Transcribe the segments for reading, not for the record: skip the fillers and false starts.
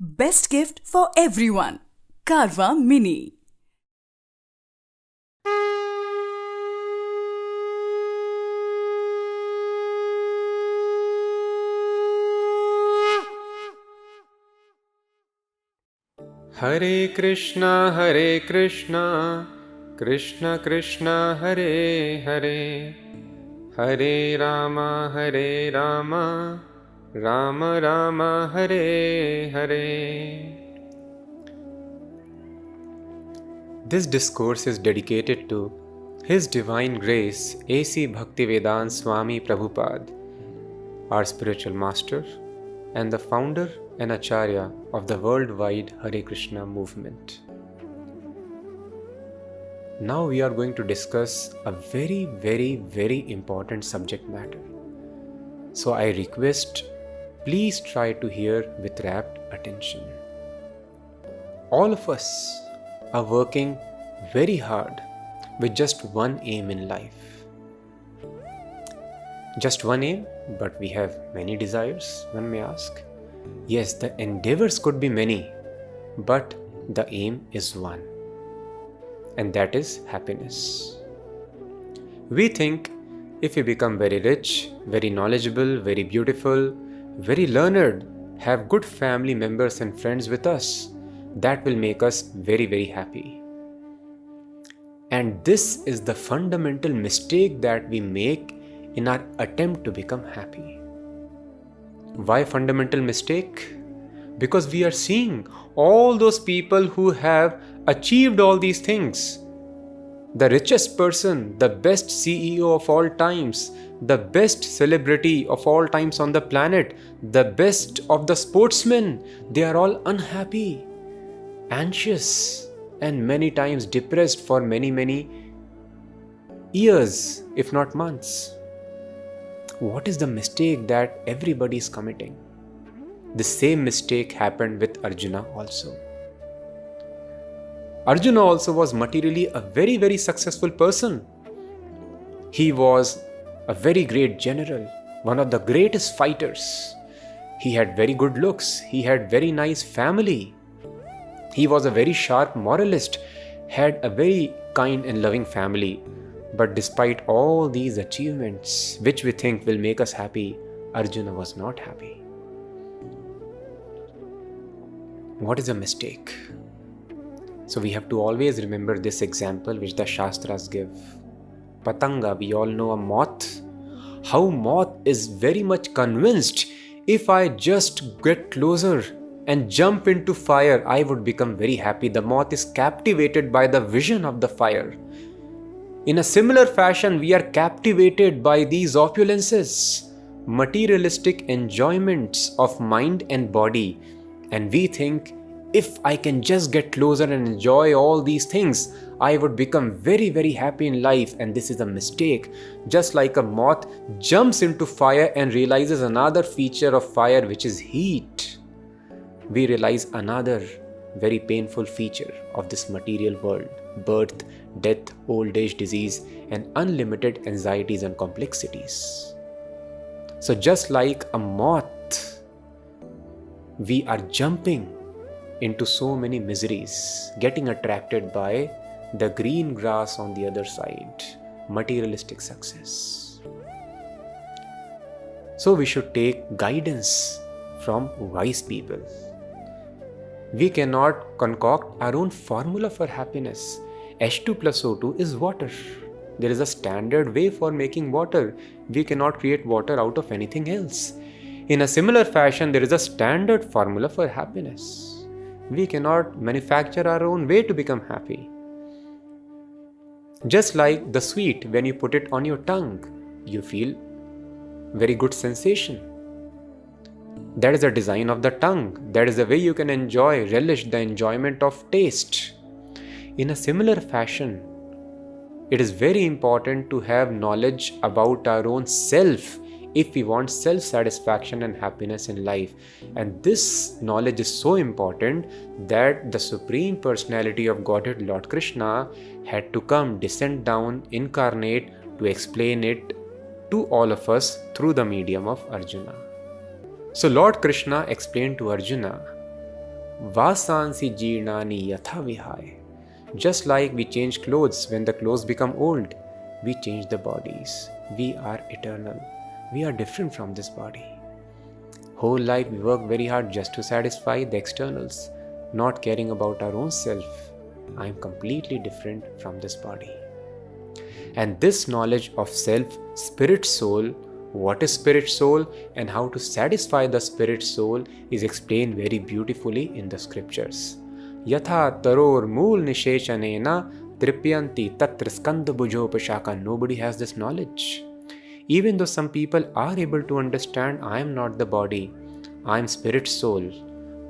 Best gift for everyone. Carva Mini. Hare Krishna, Krishna Krishna, Hare Hare, Hare Rama, Rama Rama, Hare Hare. This discourse is dedicated to His Divine Grace A.C. Bhaktivedanta Swami Prabhupada, our spiritual master and the founder and Acharya of the worldwide Hare Krishna movement. Now we are going to discuss a very important subject matter. So I request, please try to hear with rapt attention. All of us are working very hard with just one aim in life. Just one aim, but we have many desires, one may ask. Yes, the endeavors could be many, but the aim is one, and that is happiness. We think if we become very rich, very knowledgeable, very beautiful, very learned, have good family members and friends with us, that will make us very happy. And this is the fundamental mistake that we make in our attempt to become happy. Why fundamental mistake? Because we are seeing all those people who have achieved all these things. The richest person, the best CEO of all times, the best celebrity of all times on the planet, the best of the sportsmen, they are all unhappy, anxious, and many times depressed for many years, if not months. What is the mistake that everybody is committing? The same mistake happened with Arjuna also. Arjuna also was materially a very successful person. He was a very great general, one of the greatest fighters. He had very good looks. He had very nice family. He was a very sharp moralist, had a very kind and loving family. But despite all these achievements, which we think will make us happy, Arjuna was not happy. What is a mistake? So we have to always remember this example which the Shastras give. Patanga, we all know a moth. How moth is very much convinced, if I just get closer and jump into fire, I would become very happy. The moth is captivated by the vision of the fire. In a similar fashion, we are captivated by these opulences, materialistic enjoyments of mind and body, and we think, if I can just get closer and enjoy all these things, I would become very happy in life. And this is a mistake. Just like a moth jumps into fire and realizes another feature of fire, which is heat, we realize another very painful feature of this material world: birth, death, old age, disease, and unlimited anxieties and complexities. So just like a moth, we are jumping into so many miseries, getting attracted by the green grass on the other side, materialistic success. So we should take guidance from wise people. We cannot concoct our own formula for happiness. H2 plus O2 is water. There is a standard way for making water. We cannot create water out of anything else. In a similar fashion, there is a standard formula for happiness. We cannot manufacture our own way to become happy. Just like the sweet, when you put it on your tongue, you feel very good sensation. That is the design of the tongue. That is the way you can enjoy, relish the enjoyment of taste. In a similar fashion, it is very important to have knowledge about our own self if we want self-satisfaction and happiness in life. And this knowledge is so important that the Supreme Personality of Godhead, Lord Krishna, had to come, descend down, incarnate to explain it to all of us through the medium of Arjuna. So Lord Krishna explained to Arjuna Vasansi jirnani yatha vihaya. Just like we change clothes when the clothes become old, we change the bodies. We are eternal. We are different from this body. Whole life we work very hard just to satisfy the externals, not caring about our own self. I am completely different from this body. And this knowledge of self, spirit, soul, what is spirit, soul, and how to satisfy the spirit, soul is explained very beautifully in the scriptures. Yatha taror mool nishechanena tripyanti tatra skanda bhujopashaka. Nobody has this knowledge. Even though some people are able to understand, I am not the body, I am spirit, soul,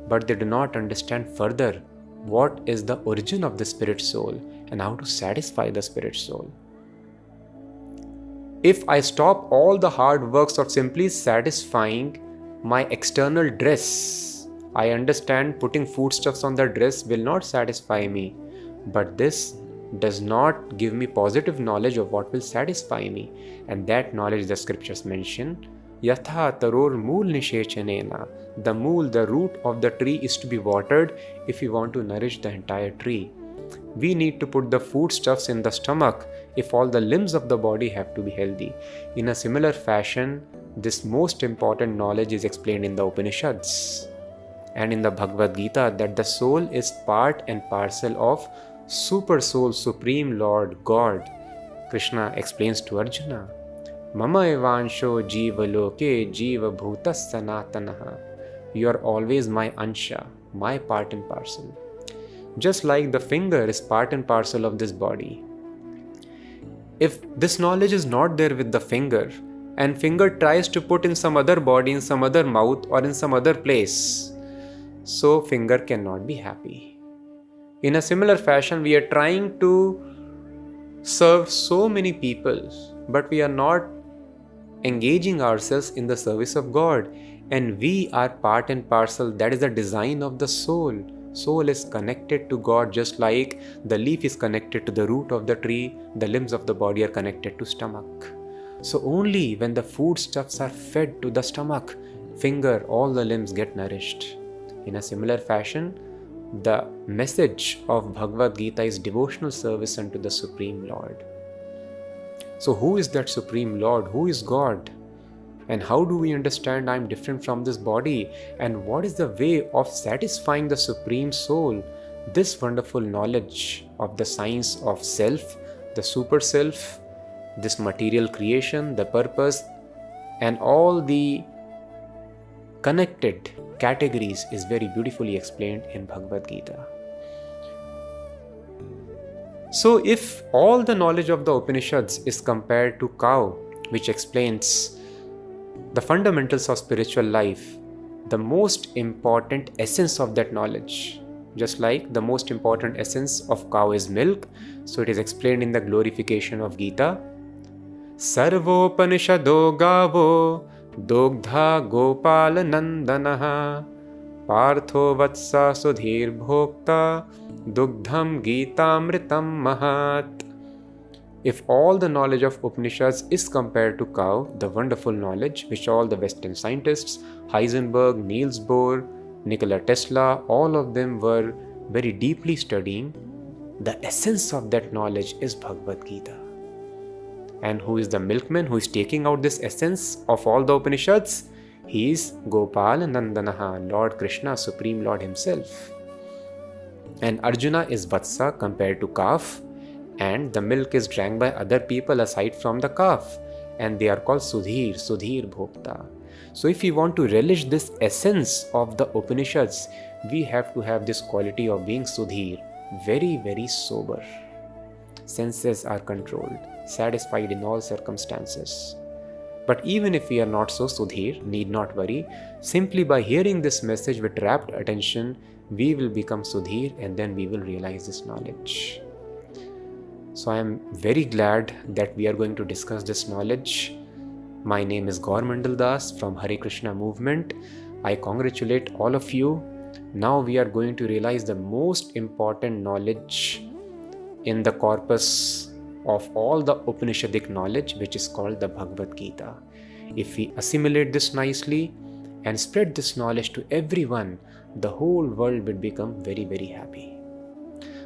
but they do not understand further what is the origin of the spirit, soul and how to satisfy the spirit, soul. If I stop all the hard works of simply satisfying my external dress, I understand putting foodstuffs on the dress will not satisfy me, but this does not give me positive knowledge of what will satisfy me. And that knowledge the scriptures mention, Yatha taror mool nishechanena. The mool, the root of the tree is to be watered if we want to nourish the entire tree. We need to put the foodstuffs in the stomach if all the limbs of the body have to be healthy. In a similar fashion, this most important knowledge is explained in the Upanishads and in the Bhagavad Gita, that the soul is part and parcel of Super Soul, Supreme Lord, God. Krishna explains to Arjuna, Mama evansho jiva loke jiva bhutas sanatanaha. You are always my ansha, my part and parcel. Just like the finger is part and parcel of this body. If this knowledge is not there with the finger, and finger tries to put in some other body, in some other mouth or in some other place, so finger cannot be happy. In a similar fashion, we are trying to serve so many people, but we are not engaging ourselves in the service of God. And we are part and parcel. That is the design of the soul. Soul is connected to God, just like the leaf is connected to the root of the tree, the limbs of the body are connected to stomach. So only when the foodstuffs are fed to the stomach, finger, all the limbs get nourished. In a similar fashion, the message of Bhagavad Gita is devotional service unto the Supreme Lord. So who is that Supreme Lord? Who is God? And how do we understand I am different from this body? And what is the way of satisfying the Supreme Soul? This wonderful knowledge of the science of self, the super self, this material creation, the purpose, and all the connected categories is very beautifully explained in Bhagavad Gita. So if all the knowledge of the Upanishads is compared to cow, which explains the fundamentals of spiritual life, the most important essence of that knowledge, just like the most important essence of cow is milk, so it is explained in the glorification of Gita. Sarvopanishado gavo dogdha gopal nandanaha partho vatsa sudhir bhokta dugdham gitamritam mahat. If all the knowledge of Upanishads is compared to cow, the wonderful knowledge which all the Western scientists, Heisenberg, Niels Bohr, Nikola Tesla, all of them were very deeply studying, the essence of that knowledge is Bhagavad Gita. And who is the milkman who is taking out this essence of all the Upanishads? He is Gopal Nandanaha, Lord Krishna, Supreme Lord himself. And Arjuna is Vatsa compared to calf, and the milk is drank by other people aside from the calf, and they are called Sudhir, Sudhir Bhokta. So if we want to relish this essence of the Upanishads, we have to have this quality of being Sudhir, very, very sober. Senses are controlled, satisfied in all circumstances. But even if we are not so Sudhir, need not worry. Simply by hearing this message with rapt attention, we will become Sudhir, and then we will realize this knowledge. So I am very glad that we are going to discuss this knowledge. My name is Gaurmandal Das from Hare Krishna movement. I congratulate all of you. Now we are going to realize the most important knowledge in the corpus of all the Upanishadic knowledge, which is called the Bhagavad Gita. If we assimilate this nicely and spread this knowledge to everyone, the whole world will become very, very happy.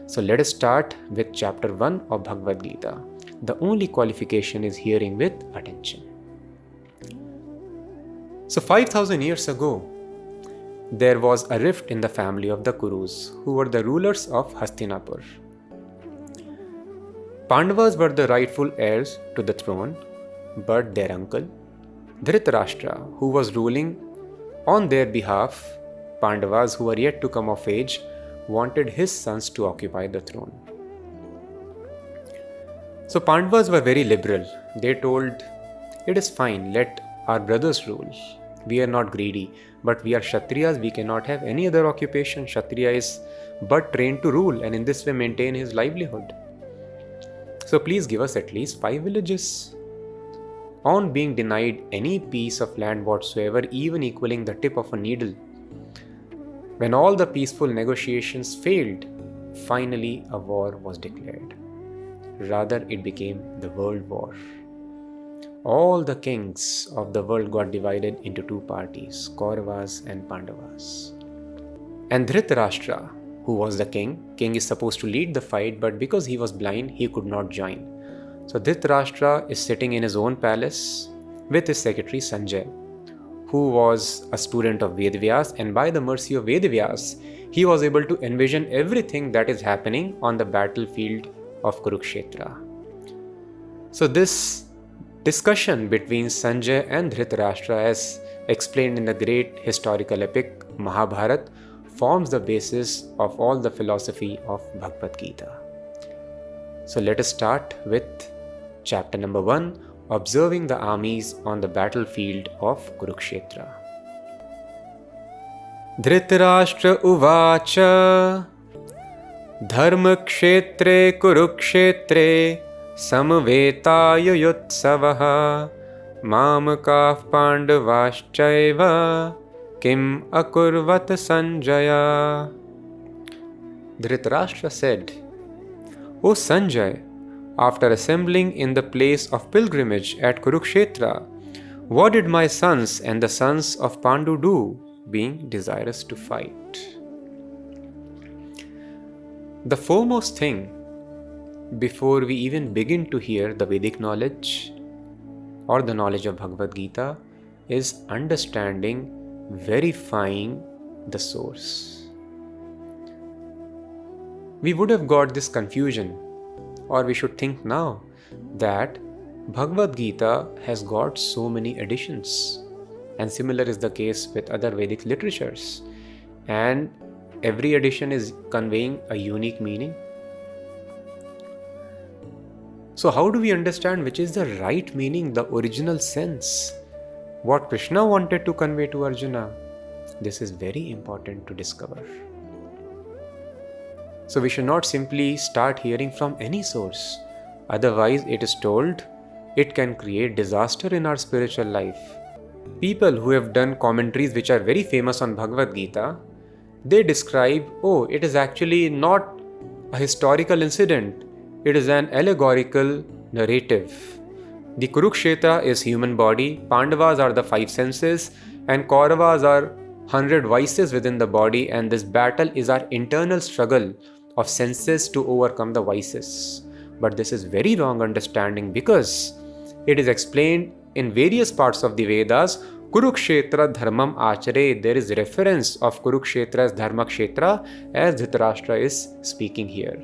So let us start with chapter 1 of Bhagavad Gita. The only qualification is hearing with attention. So 5,000 years ago, there was a rift in the family of the Kurus, who were the rulers of Hastinapur. Pandavas were the rightful heirs to the throne, but their uncle, Dhritarashtra, who was ruling on their behalf, Pandavas who were yet to come of age, wanted his sons to occupy the throne. So Pandavas were very liberal. They told, it is fine, let our brothers rule. We are not greedy, but we are Kshatriyas, we cannot have any other occupation. Kshatriya is but trained to rule and in this way maintain his livelihood. So please give us at least 5 villages. On being denied any piece of land whatsoever, even equaling the tip of a needle, when all the peaceful negotiations failed, finally a war was declared. Rather, it became the world war. All the kings of the world got divided into 2 parties, Kauravas and Pandavas. And Dhritarashtra, who was the king is supposed to lead the fight, but because he was blind, he could not join. So Dhritarashtra is sitting in his own palace with his secretary Sanjay, who was a student of Vedvyas, and by the mercy of Vedvyas, he was able to envision everything that is happening on the battlefield of Kurukshetra. So this discussion between Sanjay and Dhritarashtra, as explained in the great historical epic Mahabharat, forms the basis of all the philosophy of Bhagavad Gita. So let us start with chapter number 1, observing the armies on the battlefield of Kurukshetra. Dhritarashtra uvacha dharmakshetre kurukshetre samvetaya yutsavaha mamakav pandavaschaiva kim akurvat Sanjaya. Dhritarashtra said, O Sanjay, after assembling in the place of pilgrimage at Kurukshetra, what did my sons and the sons of Pandu do, being desirous to fight? The foremost thing, before we even begin to hear the Vedic knowledge or the knowledge of Bhagavad Gita, is understanding, verifying the source. We would have got this confusion, or we should think now, that Bhagavad Gita has got so many editions, and similar is the case with other Vedic literatures, and every edition is conveying a unique meaning. So how do we understand which is the right meaning, the original sense, what Krishna wanted to convey to Arjuna? This is very important to discover. So we should not simply start hearing from any source. Otherwise, it is told, it can create disaster in our spiritual life. People who have done commentaries which are very famous on Bhagavad Gita, they describe, it is actually not a historical incident. It is an allegorical narrative. The Kurukshetra is human body, Pandavas are the 5 senses, and Kauravas are 100 vices within the body, and this battle is our internal struggle of senses to overcome the vices. But this is very wrong understanding, because it is explained in various parts of the Vedas, Kurukshetra dharmam achare. There is reference of Kurukshetra as dharmakshetra, as Dhritarashtra is speaking here.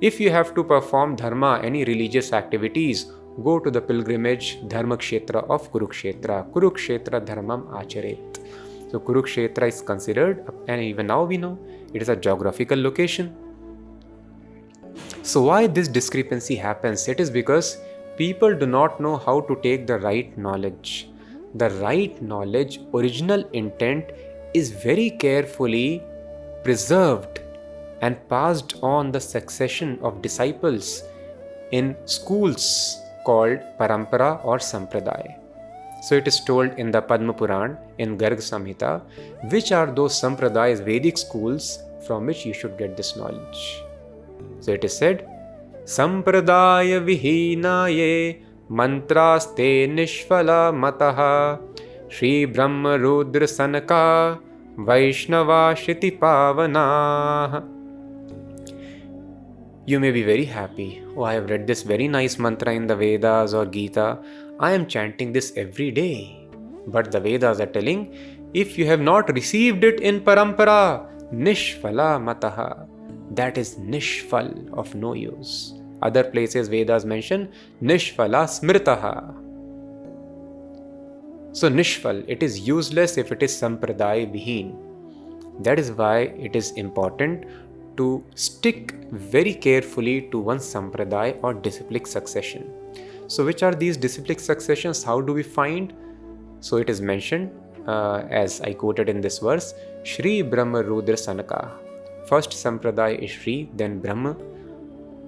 If you have to perform dharma, any religious activities, go to the pilgrimage dharmakshetra of Kurukshetra. Kurukshetra dharmam acharet. So Kurukshetra is considered, and even now we know, it is a geographical location. So why this discrepancy happens? It is because people do not know how to take the right knowledge. The right knowledge, original intent, is very carefully preserved and passed on the succession of disciples in schools called parampara or sampradaya. So it is told in the Padma Puran, in Garg Samhita, which are those sampradayas, Vedic schools, from which you should get this knowledge. So it is said, Sampradaya vihinaye mantraste nishvala mataha Shri Brahma Rudra Sanaka Vaishnava Shiti Pavana. You may be very happy. Oh, I have read this very nice mantra in the Vedas or Geeta. I am chanting this every day. But the Vedas are telling, if you have not received it in parampara, nishphala mataha. That is nishphal, of no use. Other places Vedas mention nishphala smritaha. So nishphal, it is useless if it is sampradaya vihin. That is why it is important to stick very carefully to one sampradaya or disciplic succession. So which are these disciplic successions? How do we find? So it is mentioned as I quoted in this verse, Shri Brahma Rudra Sanaka. First sampradaya is Shri, then Brahma.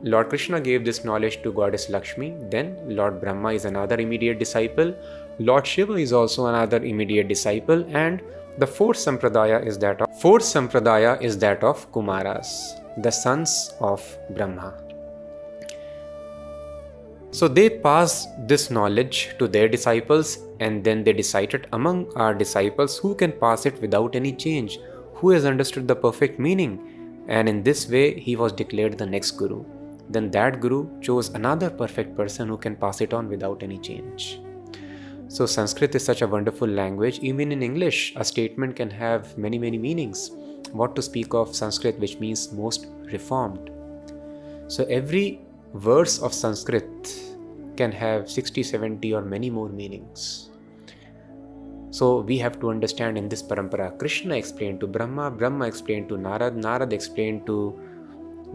Lord Krishna gave this knowledge to Goddess Lakshmi. Then Lord Brahma is another immediate disciple. Lord Shiva is also another immediate disciple. And the fourth sampradaya is that of Kumaras, the sons of Brahma. So they passed this knowledge to their disciples, and then they decided among our disciples who can pass it without any change, who has understood the perfect meaning, and in this way he was declared the next Guru. Then that Guru chose another perfect person who can pass it on without any change. So Sanskrit is such a wonderful language. Even in English, a statement can have many meanings. What to speak of Sanskrit, which means most reformed. So every verse of Sanskrit can have 60, 70 or many more meanings. So we have to understand in this parampara, Krishna explained to Brahma, Brahma explained to Narad, Narad explained to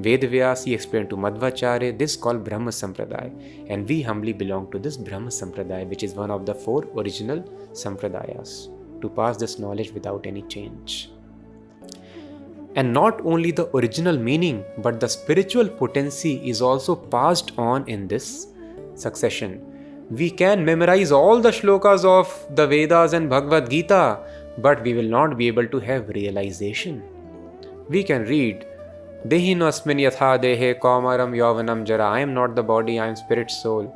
Vedvyas, he explained to Madhvacharya. This is called Brahma Sampradaya, and we humbly belong to this Brahma Sampradaya, which is one of the 4 original Sampradayas, to pass this knowledge without any change. And not only the original meaning, but the spiritual potency is also passed on in this succession. We can memorize all the shlokas of the Vedas and Bhagavad Gita, but we will not be able to have realization. We can read Dehino asmin yatha dehe kaumaram yavanam jara. I am not the body, I am spirit soul.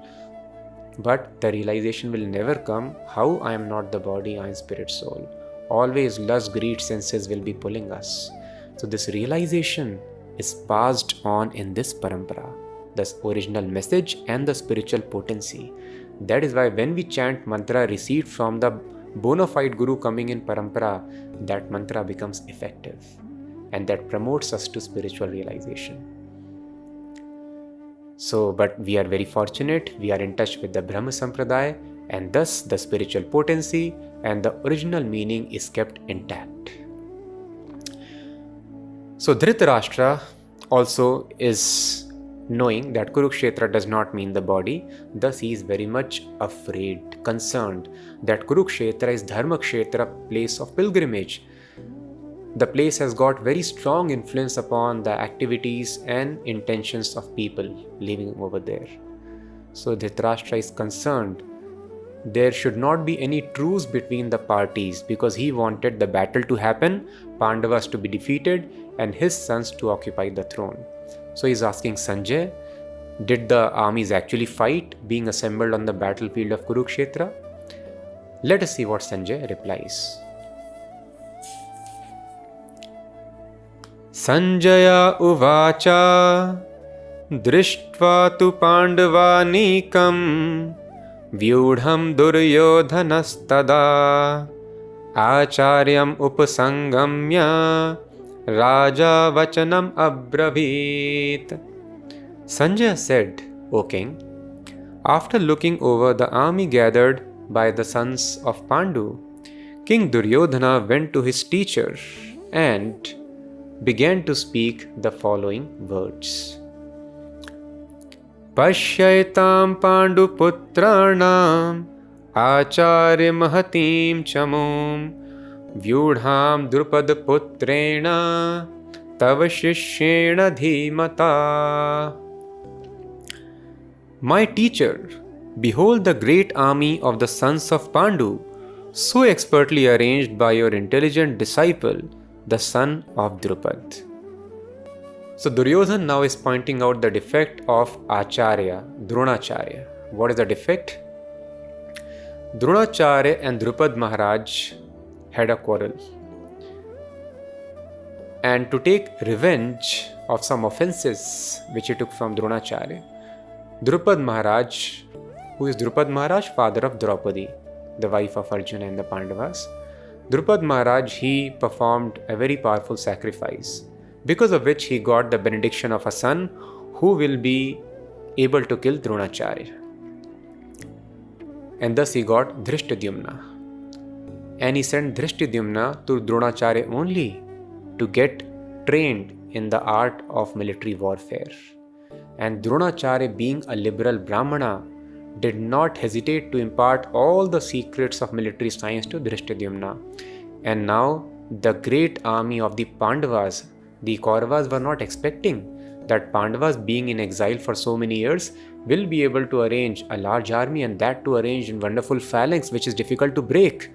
But the realization will never come. How I am not the body, I am spirit soul. Always lust, greed, senses will be pulling us. So this realization is passed on in this parampara, the original message and the spiritual potency. That is why when we chant mantra received from the bona fide Guru coming in parampara, that mantra becomes effective. And that promotes us to spiritual realization. So, but we are very fortunate, we are in touch with the Brahma Sampradaya, and thus the spiritual potency and the original meaning is kept intact. So Dhritarashtra also is knowing that Kurukshetra does not mean the body, thus he is very much afraid, concerned that Kurukshetra is Dharmakshetra, place of pilgrimage. The place has got very strong influence upon the activities and intentions of people living over there. So Dhritarashtra is concerned there should not be any truce between the parties, because he wanted the battle to happen, Pandavas to be defeated, and his sons to occupy the throne. So he is asking Sanjay, did the armies actually fight being assembled on the battlefield of Kurukshetra? Let us see what Sanjay replies. Sanjaya uvacha drishtva tu pandavanikam vyudham duryodhanastada acharyam upasangamya raja vachanam abravit. Sanjaya said, O king, after looking over the army gathered by the sons of Pandu, King Duryodhana went to his teacher and began to speak the following words. Pashyaitam Pandu putranam acharya mahatim chamum vyudham drupad putrena tava shishyena dhimata. My teacher, behold the great army of the sons of Pandu, so expertly arranged by your intelligent disciple, the son of Drupad. So Duryodhan now is pointing out the defect of Acharya, Dronacharya. What is the defect? Dronacharya and Drupad Maharaj had a quarrel. And to take revenge of some offenses which he took from Dronacharya, Drupad Maharaj, who is Drupad Maharaj, father of Draupadi, the wife of Arjuna and the Pandavas, Drupad Maharaj, he performed a very powerful sacrifice, because of which he got the benediction of a son who will be able to kill Dronacharya. And thus he got Dhrishtadyumna. And he sent Dhrishtadyumna to Dronacharya only to get trained in the art of military warfare. And Dronacharya, being a liberal Brahmana, did not hesitate to impart all the secrets of military science to Dhrishtadyumna. And now the great army of the Pandavas, the Kauravas, were not expecting that Pandavas, being in exile for so many years, will be able to arrange a large army, and that to arrange in wonderful phalanx which is difficult to break.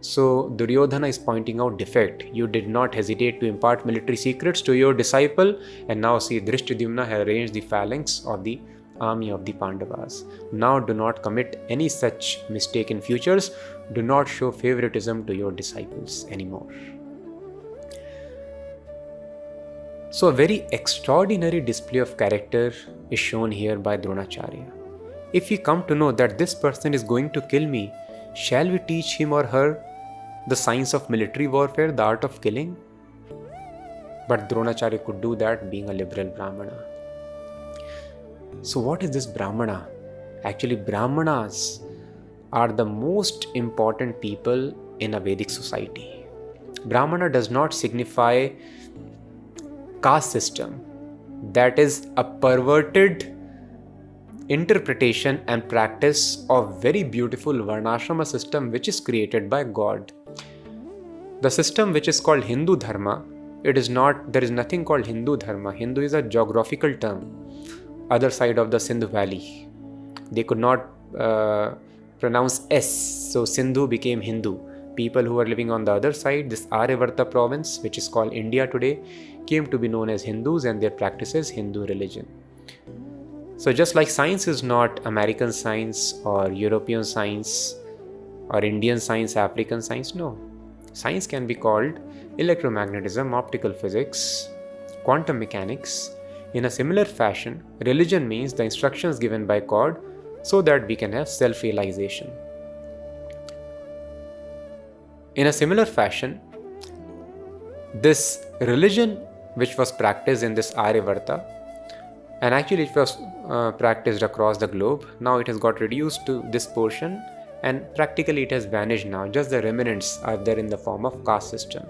So Duryodhana is pointing out defect. You did not hesitate to impart military secrets to your disciple, and now see Dhrishtadyumna has arranged the phalanx of the army of the Pandavas. Now do not commit any such mistake in futures. Do not show favoritism to your disciples anymore. So a very extraordinary display of character is shown here by Dronacharya. If we come to know that this person is going to kill me, shall we teach him or her the science of military warfare, the art of killing? But Dronacharya could do that, being a liberal Brahmana. So what is this Brahmana? Actually, Brahmanas are the most important people in a Vedic society. Brahmana does not signify caste system. That is a perverted interpretation and practice of very beautiful Varnashrama system which is created by God. The system which is called Hindu Dharma, there is nothing called Hindu Dharma. Hindu is a geographical term. Other side of the Sindh Valley. They could not pronounce S, so Sindhu became Hindu. People who were living on the other side, this Aryavarta province, which is called India today, came to be known as Hindus, and their practices Hindu religion. So just like science is not American science or European science or Indian science, African science, no. Science can be called electromagnetism, optical physics, quantum mechanics. In a similar fashion, religion means the instructions given by God so that we can have self-realization. In a similar fashion, this religion which was practiced in this Aryavarta, and actually it was practiced across the globe, now it has got reduced to this portion and practically it has vanished now. Just the remnants are there in the form of caste system.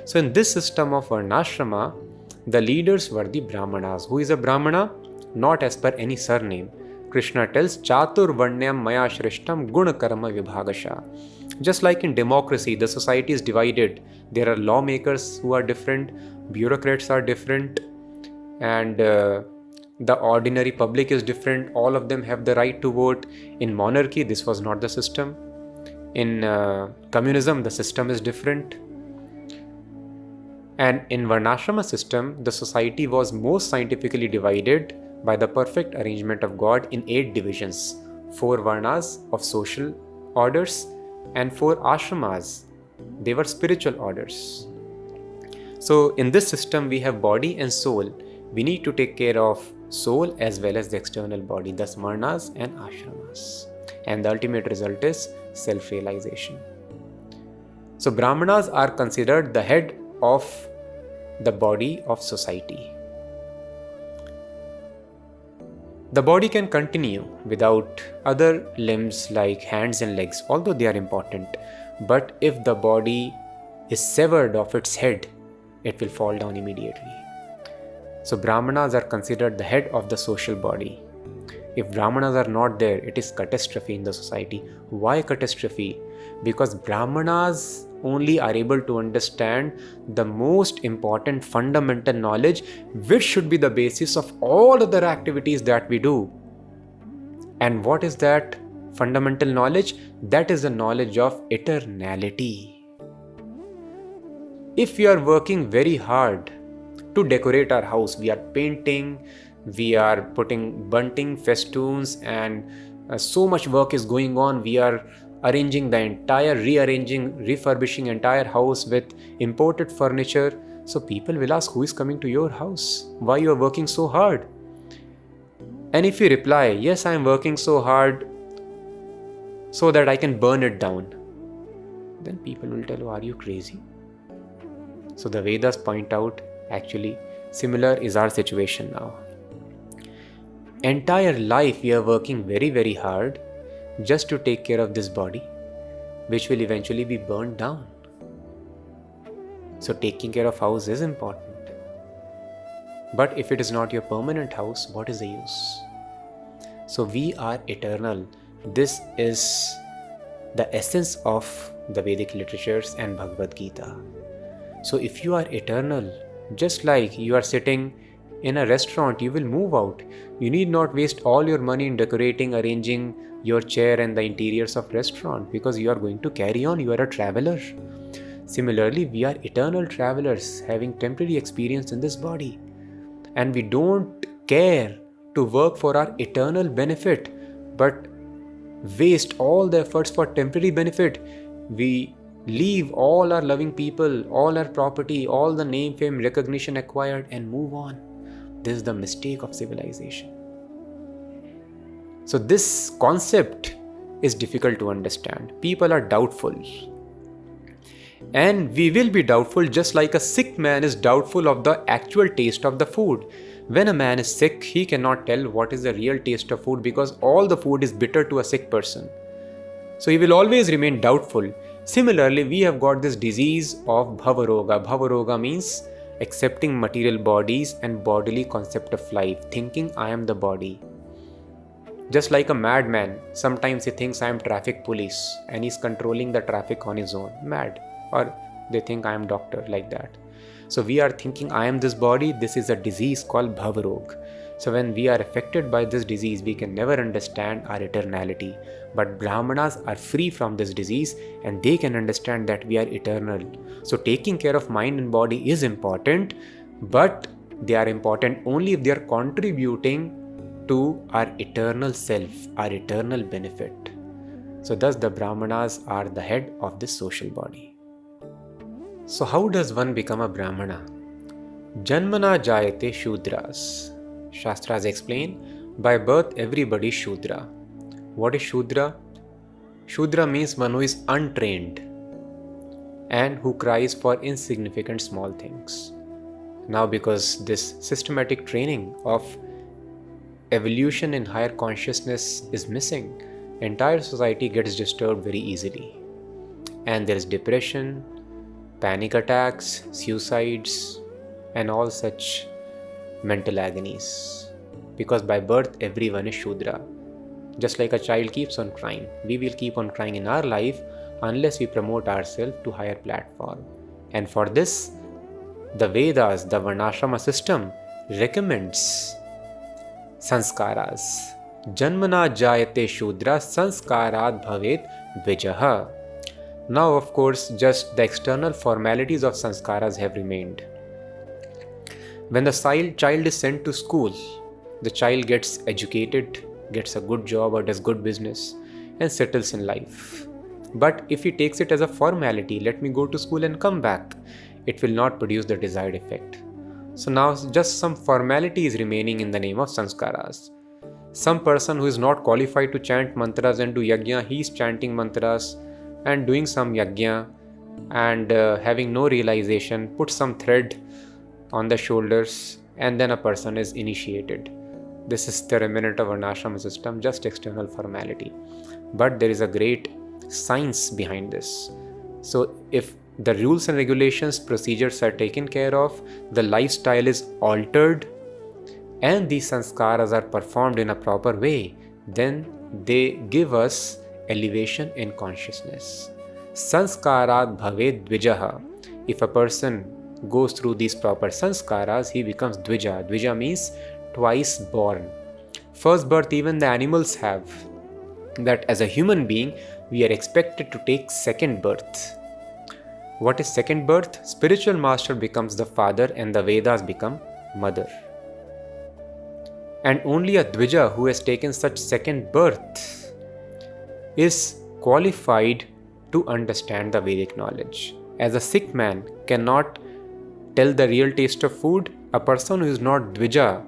So in this system of Varnashrama, the leaders were the Brahmanas. Who is a Brahmana? Not as per any surname. Krishna tells, Chatur Varnyam Maya Shrishtam Guna Karma Vibhagasha. Just like in democracy, the society is divided. There are lawmakers who are different, bureaucrats are different, and the ordinary public is different. All of them have the right to vote. In monarchy, this was not the system. In communism, the system is different. And in Varnashrama system, the society was most scientifically divided by the perfect arrangement of God in 8 divisions. 4 Varnas of social orders and 4 ashramas. They were spiritual orders. So in this system, we have body and soul. We need to take care of soul as well as the external body, thus varnas and ashramas. And the ultimate result is self-realization. So Brahmanas are considered the head of the body of society. The body can continue without other limbs like hands and legs, although they are important. But if the body is severed of its head, it will fall down immediately. So Brahmanas are considered the head of the social body. If Brahmanas are not there, it is catastrophe in the society. Why catastrophe? Because Brahmanas only are able to understand the most important fundamental knowledge, which should be the basis of all other activities that we do. And what is that fundamental knowledge? That is the knowledge of eternality. If we are working very hard to decorate our house, we are painting, we are putting bunting, festoons, and so much work is going on. We are arranging the entire, refurbishing entire house with imported furniture. So people will ask, who is coming to your house? Why you are working so hard? And if you reply, yes, I am working so hard so that I can burn it down, then people will tell you, are you crazy? So the Vedas point out, actually, similar is our situation now. Entire life we are working very, very hard just to take care of this body, which will eventually be burned down. So taking care of house is important. But if it is not your permanent house, what is the use? So we are eternal. This is the essence of the Vedic literatures and Bhagavad Gita. So if you are eternal, just like you are sitting in a restaurant, you will move out. You need not waste all your money in decorating, arranging your chair and the interiors of restaurant, because you are going to carry on. You are a traveler. Similarly, we are eternal travelers having temporary experience in this body. And we don't care to work for our eternal benefit, but waste all the efforts for temporary benefit. We leave all our loving people, all our property, all the name, fame, recognition acquired, and move on. This is the mistake of civilization. So this concept is difficult to understand. People are doubtful. And we will be doubtful, just like a sick man is doubtful of the actual taste of the food. When a man is sick, he cannot tell what is the real taste of food, because all the food is bitter to a sick person. So he will always remain doubtful. Similarly, we have got this disease of bhavaroga. Bhavaroga means accepting material bodies and bodily concept of life, thinking I am the body. Just like a madman, sometimes he thinks I am traffic police and he's controlling the traffic on his own. Mad. Or they think I am doctor, like that. So we are thinking I am this body. This is a disease called bhavarog. So when we are affected by this disease, we can never understand our eternality. But Brahmanas are free from this disease and they can understand that we are eternal. So taking care of mind and body is important, but they are important only if they are contributing to our eternal self, our eternal benefit. So thus the Brahmanas are the head of this social body. So how does one become a Brahmana? Janmana jayate Shudras. Shastras explain, by birth everybody is Shudra. What is Shudra? Shudra means one who is untrained and who cries for insignificant small things. Now because this systematic training of evolution in higher consciousness is missing, entire society gets disturbed very easily. And there is depression, panic attacks, suicides, and all such mental agonies. Because by birth, everyone is Shudra. Just like a child keeps on crying, we will keep on crying in our life unless we promote ourselves to higher platform. And for this, the Vedas, the Varnashrama system recommends sanskaras. Janmana jayate Shudra sanskarat bhavet dvijaha. Now, of course, just the external formalities of sanskaras have remained. When the child is sent to school, the child gets educated, gets a good job or does good business and settles in life. But if he takes it as a formality, let me go to school and come back, it will not produce the desired effect. So now just some formality is remaining in the name of sanskaras. Some person who is not qualified to chant mantras and do yajna, he is chanting mantras and doing some yajna and having no realization, put some thread on the shoulders, and then a person is initiated. This is the remnant of Varnashrama system, just external formality. But there is a great science behind this. So if the rules and regulations, procedures are taken care of, the lifestyle is altered, and these sanskaras are performed in a proper way, then they give us elevation in consciousness. Sanskarat bhavet dvijaha. If a person goes through these proper sanskaras, he becomes dvija. Dvija means twice born. First birth even the animals have. That as a human being, we are expected to take second birth. What is second birth? Spiritual master becomes the father and the Vedas become mother. And only a dvija who has taken such second birth is qualified to understand the Vedic knowledge. As a sick man cannot tell the real taste of food, a person who is not Dvija,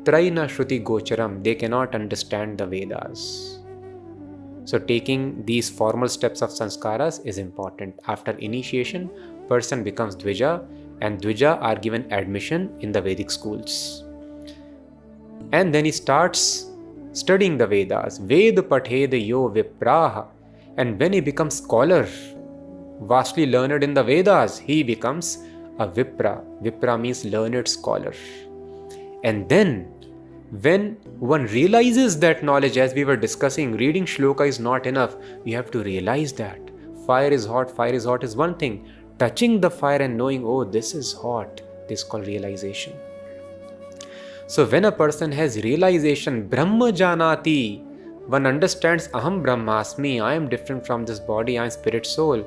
Traina Shruti Gocharam, they cannot understand the Vedas. So taking these formal steps of sanskaras is important. After initiation, person becomes Dvija, and Dvija are given admission in the Vedic schools. And then he starts studying the Vedas. Ved pathed yo vipraha. And when he becomes scholar, vastly learned in the Vedas, he becomes a Vipra. Vipra means learned scholar. And then, when one realizes that knowledge, as we were discussing, reading shloka is not enough. You have to realize that fire is hot is one thing. Touching the fire and knowing, oh, this is hot, this is called realization. So when a person has realization, Brahma Janati, one understands Aham Brahmasmi, I am different from this body, I am spirit soul.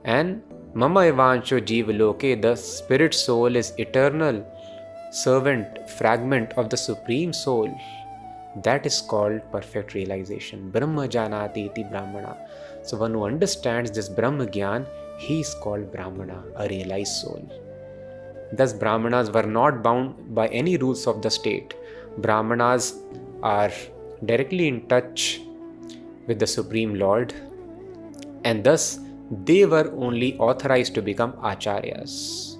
And Mama Evancho Jeeva Loke, the spirit soul is eternal, servant, fragment of the Supreme Soul. That is called perfect realization. Brahma Janati iti Brahmana. So one who understands this Brahma Gyan, he is called Brahmana, a realized soul. Thus Brahmanas were not bound by any rules of the state. Brahmanas are directly in touch with the Supreme Lord, and thus they were only authorized to become acharyas.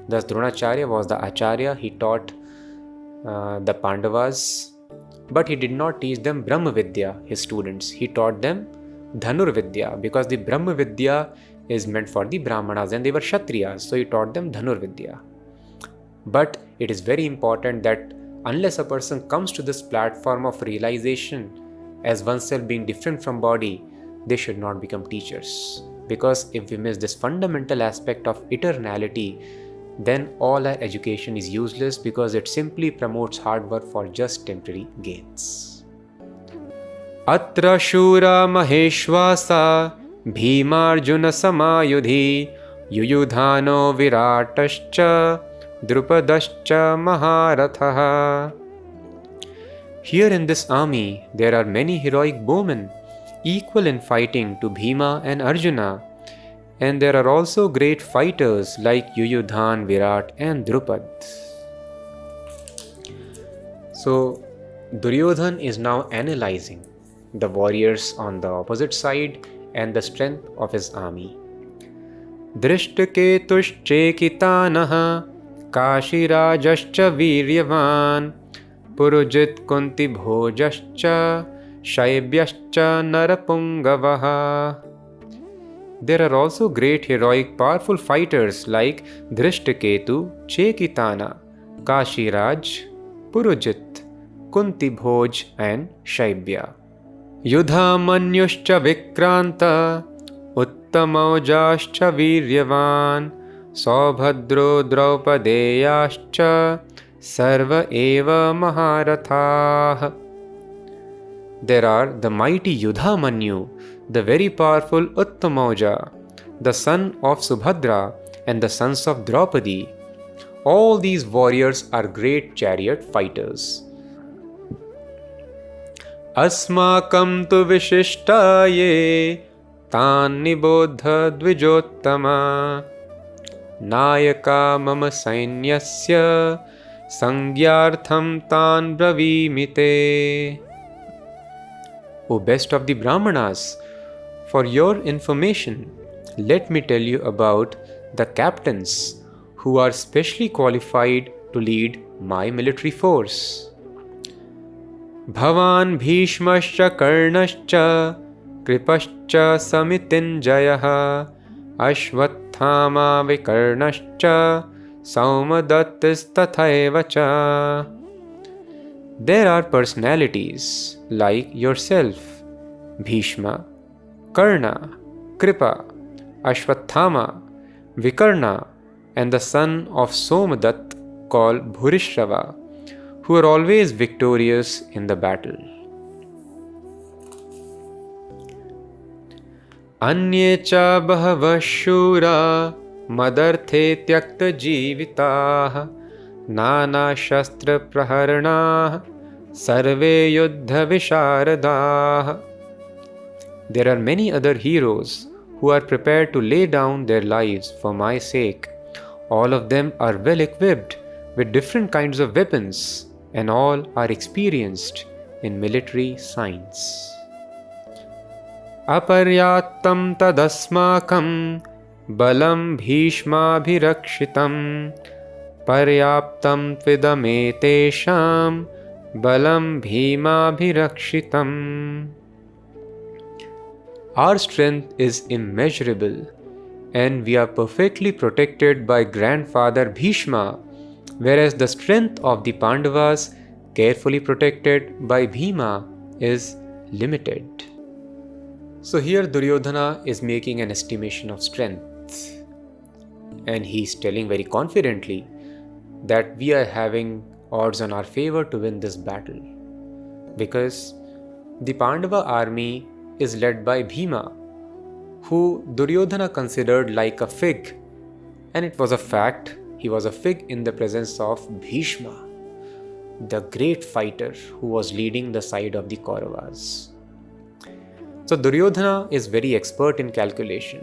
Thus Dronacharya was the acharya. He taught the Pandavas, but he did not teach them Brahma Vidya, his students. He taught them Dhanur Vidya, because the Brahma Vidya is meant for the Brahmanas and they were Kshatriyas, so he taught them Dhanur Vidya. But it is very important that unless a person comes to this platform of realization as oneself being different from body, they should not become teachers. Because if we miss this fundamental aspect of eternality, then all our education is useless, because it simply promotes hard work for just temporary gains. Atra Shura Maheshwasa Bhimarjuna Samayudhi Yuyudhano Viratascha Drupadascha Maharatha. Here in this army, there are many heroic bowmen, equal in fighting to Bhima and Arjuna. And there are also great fighters like Yuyudhan, Virat and Drupad. So Duryodhan is now analyzing the warriors on the opposite side and the strength of his army. Drishtaketushchekitanaha Kashirajascha Viryavan Purujit Kunti Bhojascha Shaibyascha Narapungavaha. There are also great heroic powerful fighters like Drishtaketu, Chekitana, Kashiraj, Purujit, Kunti Bhoj and Shaibya. Yudhamanyuscha Vikranta Uttamaujascha Viryavan Saubhadro Draupadeyascha Sarva Eva Maharatha. There are the mighty Yudhamanyu, the very powerful Uttamauja, the son of Subhadra and the sons of Draupadi. All these warriors are great chariot fighters. Asmakam tu vishishtaye tan nibodha dvijottama nayaka mama sainyasya sangyartham tan bravimite. O best of the Brahmanas, for your information, let me tell you about the captains who are specially qualified to lead my military force. Bhavan Bhishmascha Karnascha Kripascha Samitinjayaha Ashwathama Vikarnascha Saumadattis Tathaivacha. There are personalities like yourself, Bhishma, Karna, Kripa, Ashwathama, Vikarna, and the son of Somadatta called Bhurishrava, who are always victorious in the battle. Anye cha bahava shura madarthe tyakta jivitaha nana shastra praharana sarve yuddha visharadaha. There are many other heroes who are prepared to lay down their lives for my sake. All of them are well equipped with different kinds of weapons, and all are experienced in military science. Aparyattam tadasmakam balam bhishmabhirakshitam paryaptam tvidametesham balam bhimabhirakshitam. Our strength is immeasurable, and we are perfectly protected by grandfather Bhishma, whereas the strength of the Pandavas, carefully protected by Bhima, is limited. So here Duryodhana is making an estimation of strength, and he is telling very confidently that we are having odds on our favor to win this battle, because the Pandava army is led by Bhima, who Duryodhana considered like a fig, and it was a fact, he was a fig in the presence of Bhishma, the great fighter who was leading the side of the Kauravas. So Duryodhana is very expert in calculation.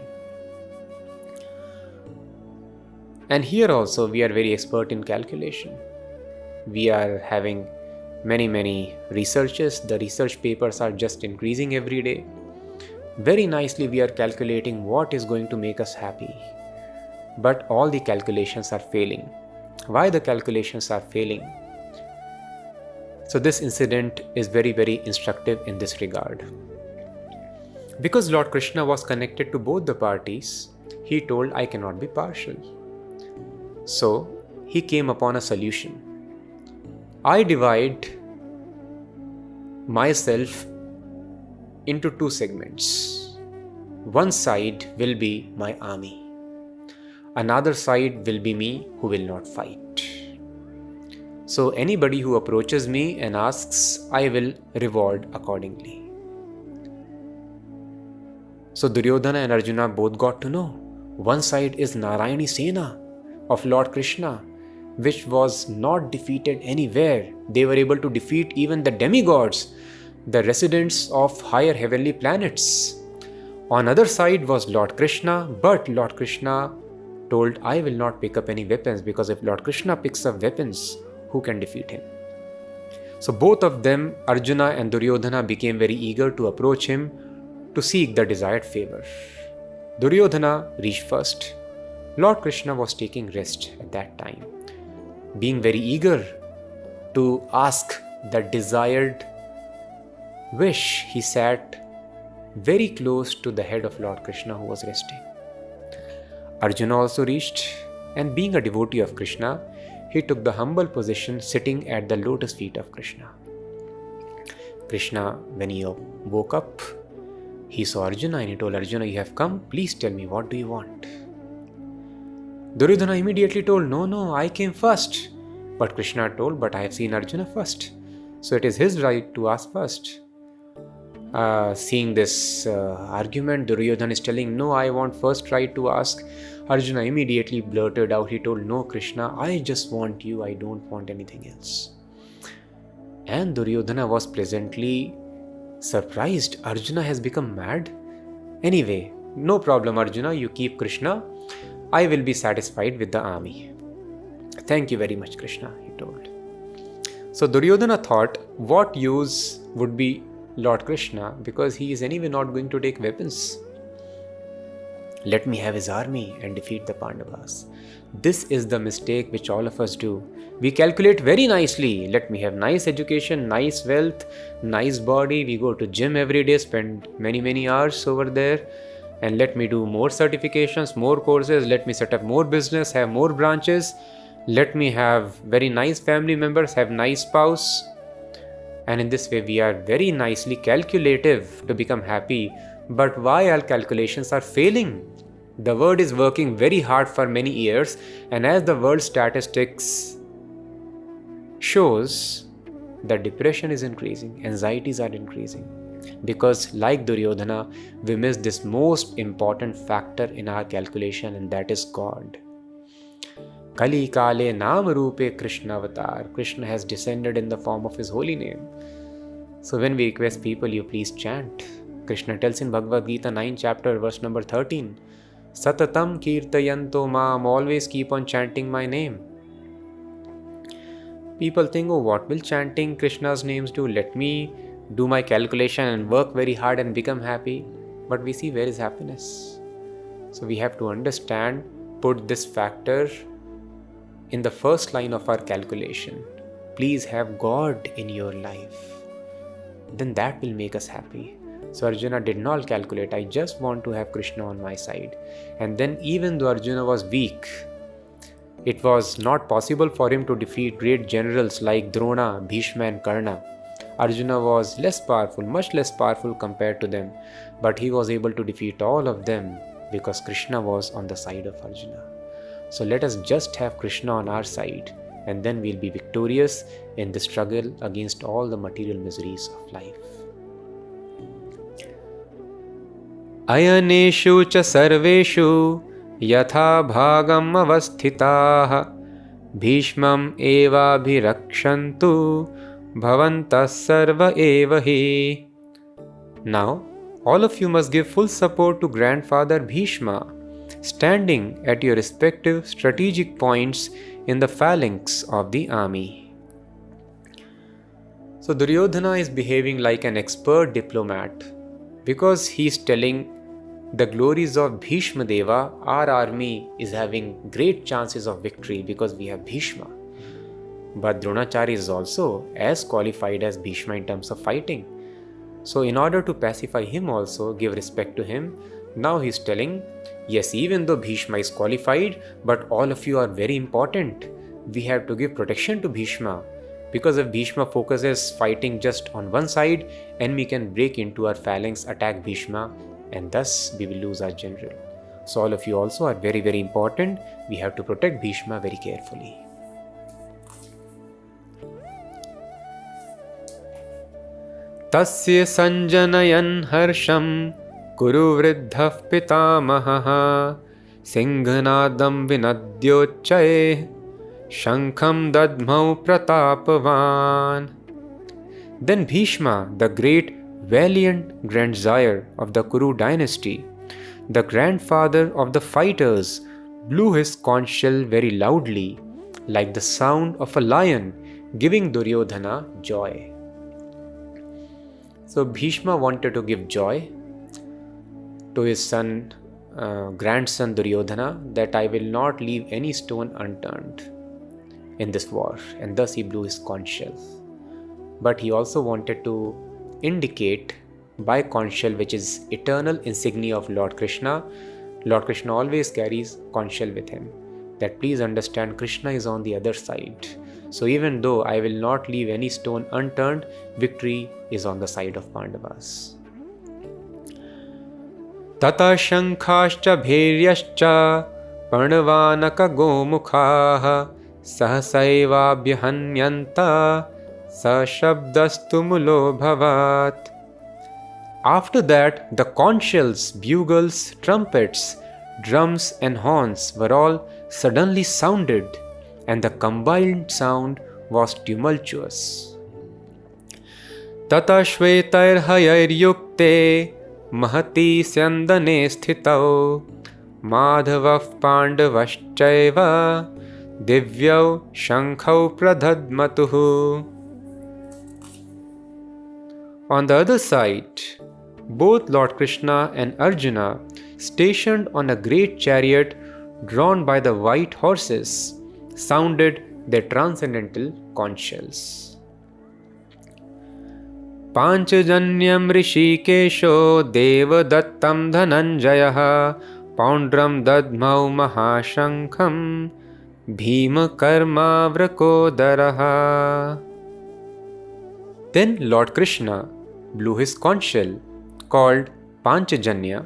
And here also we are very expert in calculation. We are having many researches. The research papers are just increasing every day. Very nicely we are calculating what is going to make us happy. But all the calculations are failing. Why the calculations are failing? So this incident is very instructive in this regard. Because Lord Krishna was connected to both the parties, he told, I cannot be partial. So he came upon a solution. I divide myself into two segments. One side will be my army. Another side will be me who will not fight. So anybody who approaches me and asks, I will reward accordingly. So Duryodhana and Arjuna both got to know. One side is Narayani Sena of Lord Krishna, which was not defeated anywhere. They were able to defeat even the demigods, the residents of higher heavenly planets. On other side was Lord Krishna, but Lord Krishna told, I will not pick up any weapons, because if Lord Krishna picks up weapons, who can defeat him? So both of them, Arjuna and Duryodhana, became very eager to approach him to seek the desired favor. Duryodhana reached first. Lord Krishna was taking rest at that time. Being very eager to ask the desired wish, he sat very close to the head of Lord Krishna, who was resting. Arjuna also reached, and being a devotee of Krishna, he took the humble position sitting at the lotus feet of Krishna. Krishna, when he woke up, he saw Arjuna and he told Arjuna, you have come, please tell me, what do you want? Duryodhana immediately told, no, I came first. But Krishna told, but I have seen Arjuna first. So it is his right to ask first. Seeing this argument, Duryodhana is telling, no, I want first right to ask. Arjuna immediately blurted out, he told, no Krishna, I just want you, I don't want anything else. And Duryodhana was pleasantly surprised. Arjuna has become mad? Anyway, no problem Arjuna, you keep Krishna. I will be satisfied with the army. Thank you very much Krishna, he told. So Duryodhana thought, what use would be Lord Krishna, because he is anyway not going to take weapons. Let me have his army and defeat the Pandavas. This is the mistake which all of us do. We calculate very nicely. Let me have nice education, nice wealth, nice body. We go to gym every day, spend many hours over there. And let me do more certifications, more courses. Let me set up more business, have more branches. Let me have very nice family members, have nice spouse. And in this way, we are very nicely calculative to become happy. But why our calculations are failing? The world is working very hard for many years, and as the world statistics shows, the depression is increasing, anxieties are increasing. Because like Duryodhana, we miss this most important factor in our calculation, and that is God. Kali Kale Naam Rupe Krishna Avatar. Krishna has descended in the form of his holy name. So when we request people, you please chant Krishna tells in Bhagavad Gita 9 chapter verse number 13, Satatam kirtayanto maam, always keep on chanting my name. People think, oh, what will chanting Krishna's names do? Let me do my calculation and work very hard and become happy. But we see, where is happiness? So we have to understand, put this factor in the first line of our calculation. Please have God in your life. Then that will make us happy. So Arjuna did not calculate, I just want to have Krishna on my side. And then even though Arjuna was weak, it was not possible for him to defeat great generals like Drona, Bhishma and Karna. Arjuna was less powerful, much less powerful compared to them. But he was able to defeat all of them because Krishna was on the side of Arjuna. So let us just have Krishna on our side, and then we'll be victorious in the struggle against all the material miseries of life. Ayaneshu cha sarveshu yatha bhagam avasthitaah bhishmam eva bhirakshantu bhavantas sarva eva hi. Now, all of you must give full support to Grandfather Bhishma, standing at your respective strategic points in the phalanx of the army. So Duryodhana is behaving like an expert diplomat because he is telling the glories of Bhishma Deva. Our army is having great chances of victory because we have Bhishma. But Dronacharya is also as qualified as Bhishma in terms of fighting. So in order to pacify him also, give respect to him, now he is telling, yes, even though Bhishma is qualified, but all of you are very important. We have to give protection to Bhishma. Because if Bhishma focuses fighting just on one side, enemy can break into our phalanx, attack Bhishma, and thus we will lose our general. So all of you also are very, very important. We have to protect Bhishma very carefully. Tasya sanjanayan harsham Kuru vriddhah pitamaha Singhanadam vinadyochaye Shankham dadmau pratapavan. Then Bhishma, the great valiant grandsire of the Kuru dynasty, the grandfather of the fighters, blew his conch shell very loudly, like the sound of a lion, giving Duryodhana joy. So Bhishma wanted to give joy to his son, grandson Duryodhana, that I will not leave any stone unturned in this war, and thus he blew his conch shell. But he also wanted to indicate by conch shell, which is eternal insignia of Lord Krishna. Lord Krishna always carries conch shell with him, that please understand Krishna is on the other side. So even though I will not leave any stone unturned, victory is on the side of Pandavas. Tata shankhascha bhairyascha parnavanaka gomukhaha sahasaivabhyahanyanta sashabdastu mulo bhavat. After that, the conch shells, bugles, trumpets, drums and horns were all suddenly sounded, and the combined sound was tumultuous. Tata shvetair hayair yukte mahati syandane sthitau madhavav pandavaschaiva divyau shankhau pradhadmatuhu. On the other side, both Lord Krishna and Arjuna, stationed on a great chariot drawn by the white horses, sounded their transcendental conch shells. Panchajanyam rishikesho devadattam dhananjayah paundram dadmau mahashankham bhima karma vrakodaraha. Then Lord Krishna blew his conch shell called Panchajanya,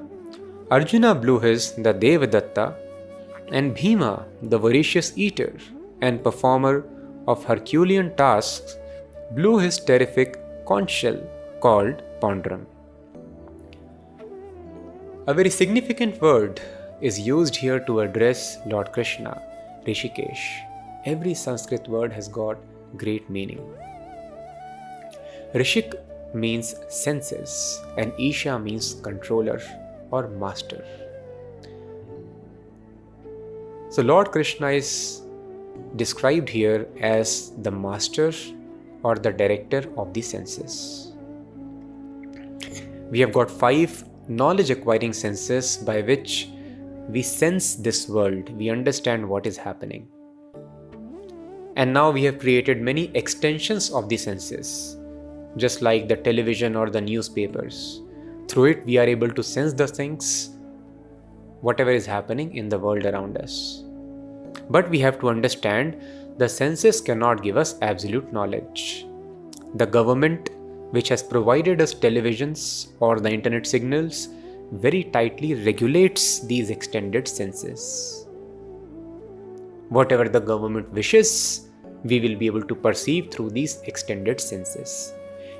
Arjuna blew his the Devadatta, and Bhima, the voracious eater and performer of Herculean tasks, blew his terrific conch shell called Paundram. A very significant word is used here to address Lord Krishna, Rishikesh. Every Sanskrit word has got great meaning. Rishik means senses and Isha means controller or master. So Lord Krishna is described here as the master or the director of the senses. We have got 5 knowledge acquiring senses by which we sense this world, we understand what is happening. And now we have created many extensions of the senses, just like the television or the newspapers. Through it, we are able to sense the things, whatever is happening in the world around us. But we have to understand the senses cannot give us absolute knowledge. The government, which has provided us televisions or the internet signals, very tightly regulates these extended senses. Whatever the government wishes, we will be able to perceive through these extended senses.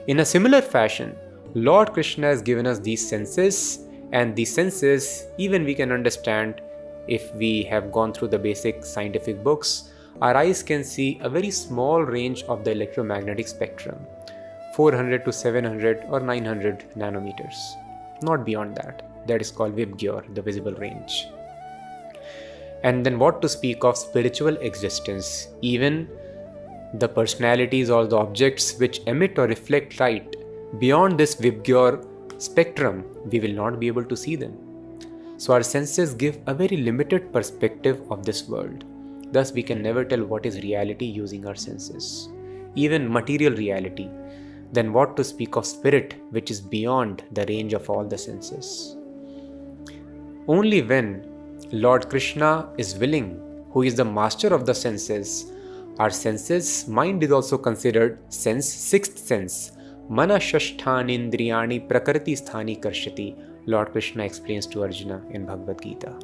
In a similar fashion, Lord Krishna has given us these senses, and these senses even we can understand if we have gone through the basic scientific books. Our eyes can see a very small range of the electromagnetic spectrum, 400 to 700 or 900 nanometers. Not beyond that. That is called Vibgyor, the visible range. And then what to speak of spiritual existence? Even the personalities or the objects which emit or reflect light, beyond this Vibgyor spectrum, we will not be able to see them. So our senses give a very limited perspective of this world. Thus we can never tell what is reality using our senses. Even material reality. Then what to speak of spirit, which is beyond the range of all the senses. Only when Lord Krishna is willing, who is the master of the senses, our senses, mind is also considered sense, 6th sense. Mana shashthani indriyani prakriti sthani karshati, Lord Krishna explains to Arjuna in Bhagavad Gita.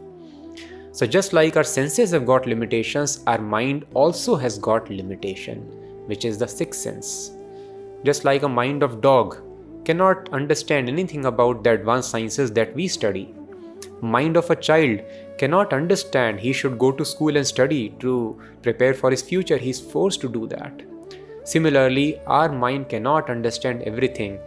So just like our senses have got limitations, our mind also has got limitation, which is the 6th sense. Just like a mind of dog cannot understand anything about the advanced sciences that we study. Mind of a child cannot understand he should go to school and study to prepare for his future. He is forced to do that. Similarly, our mind cannot understand everything.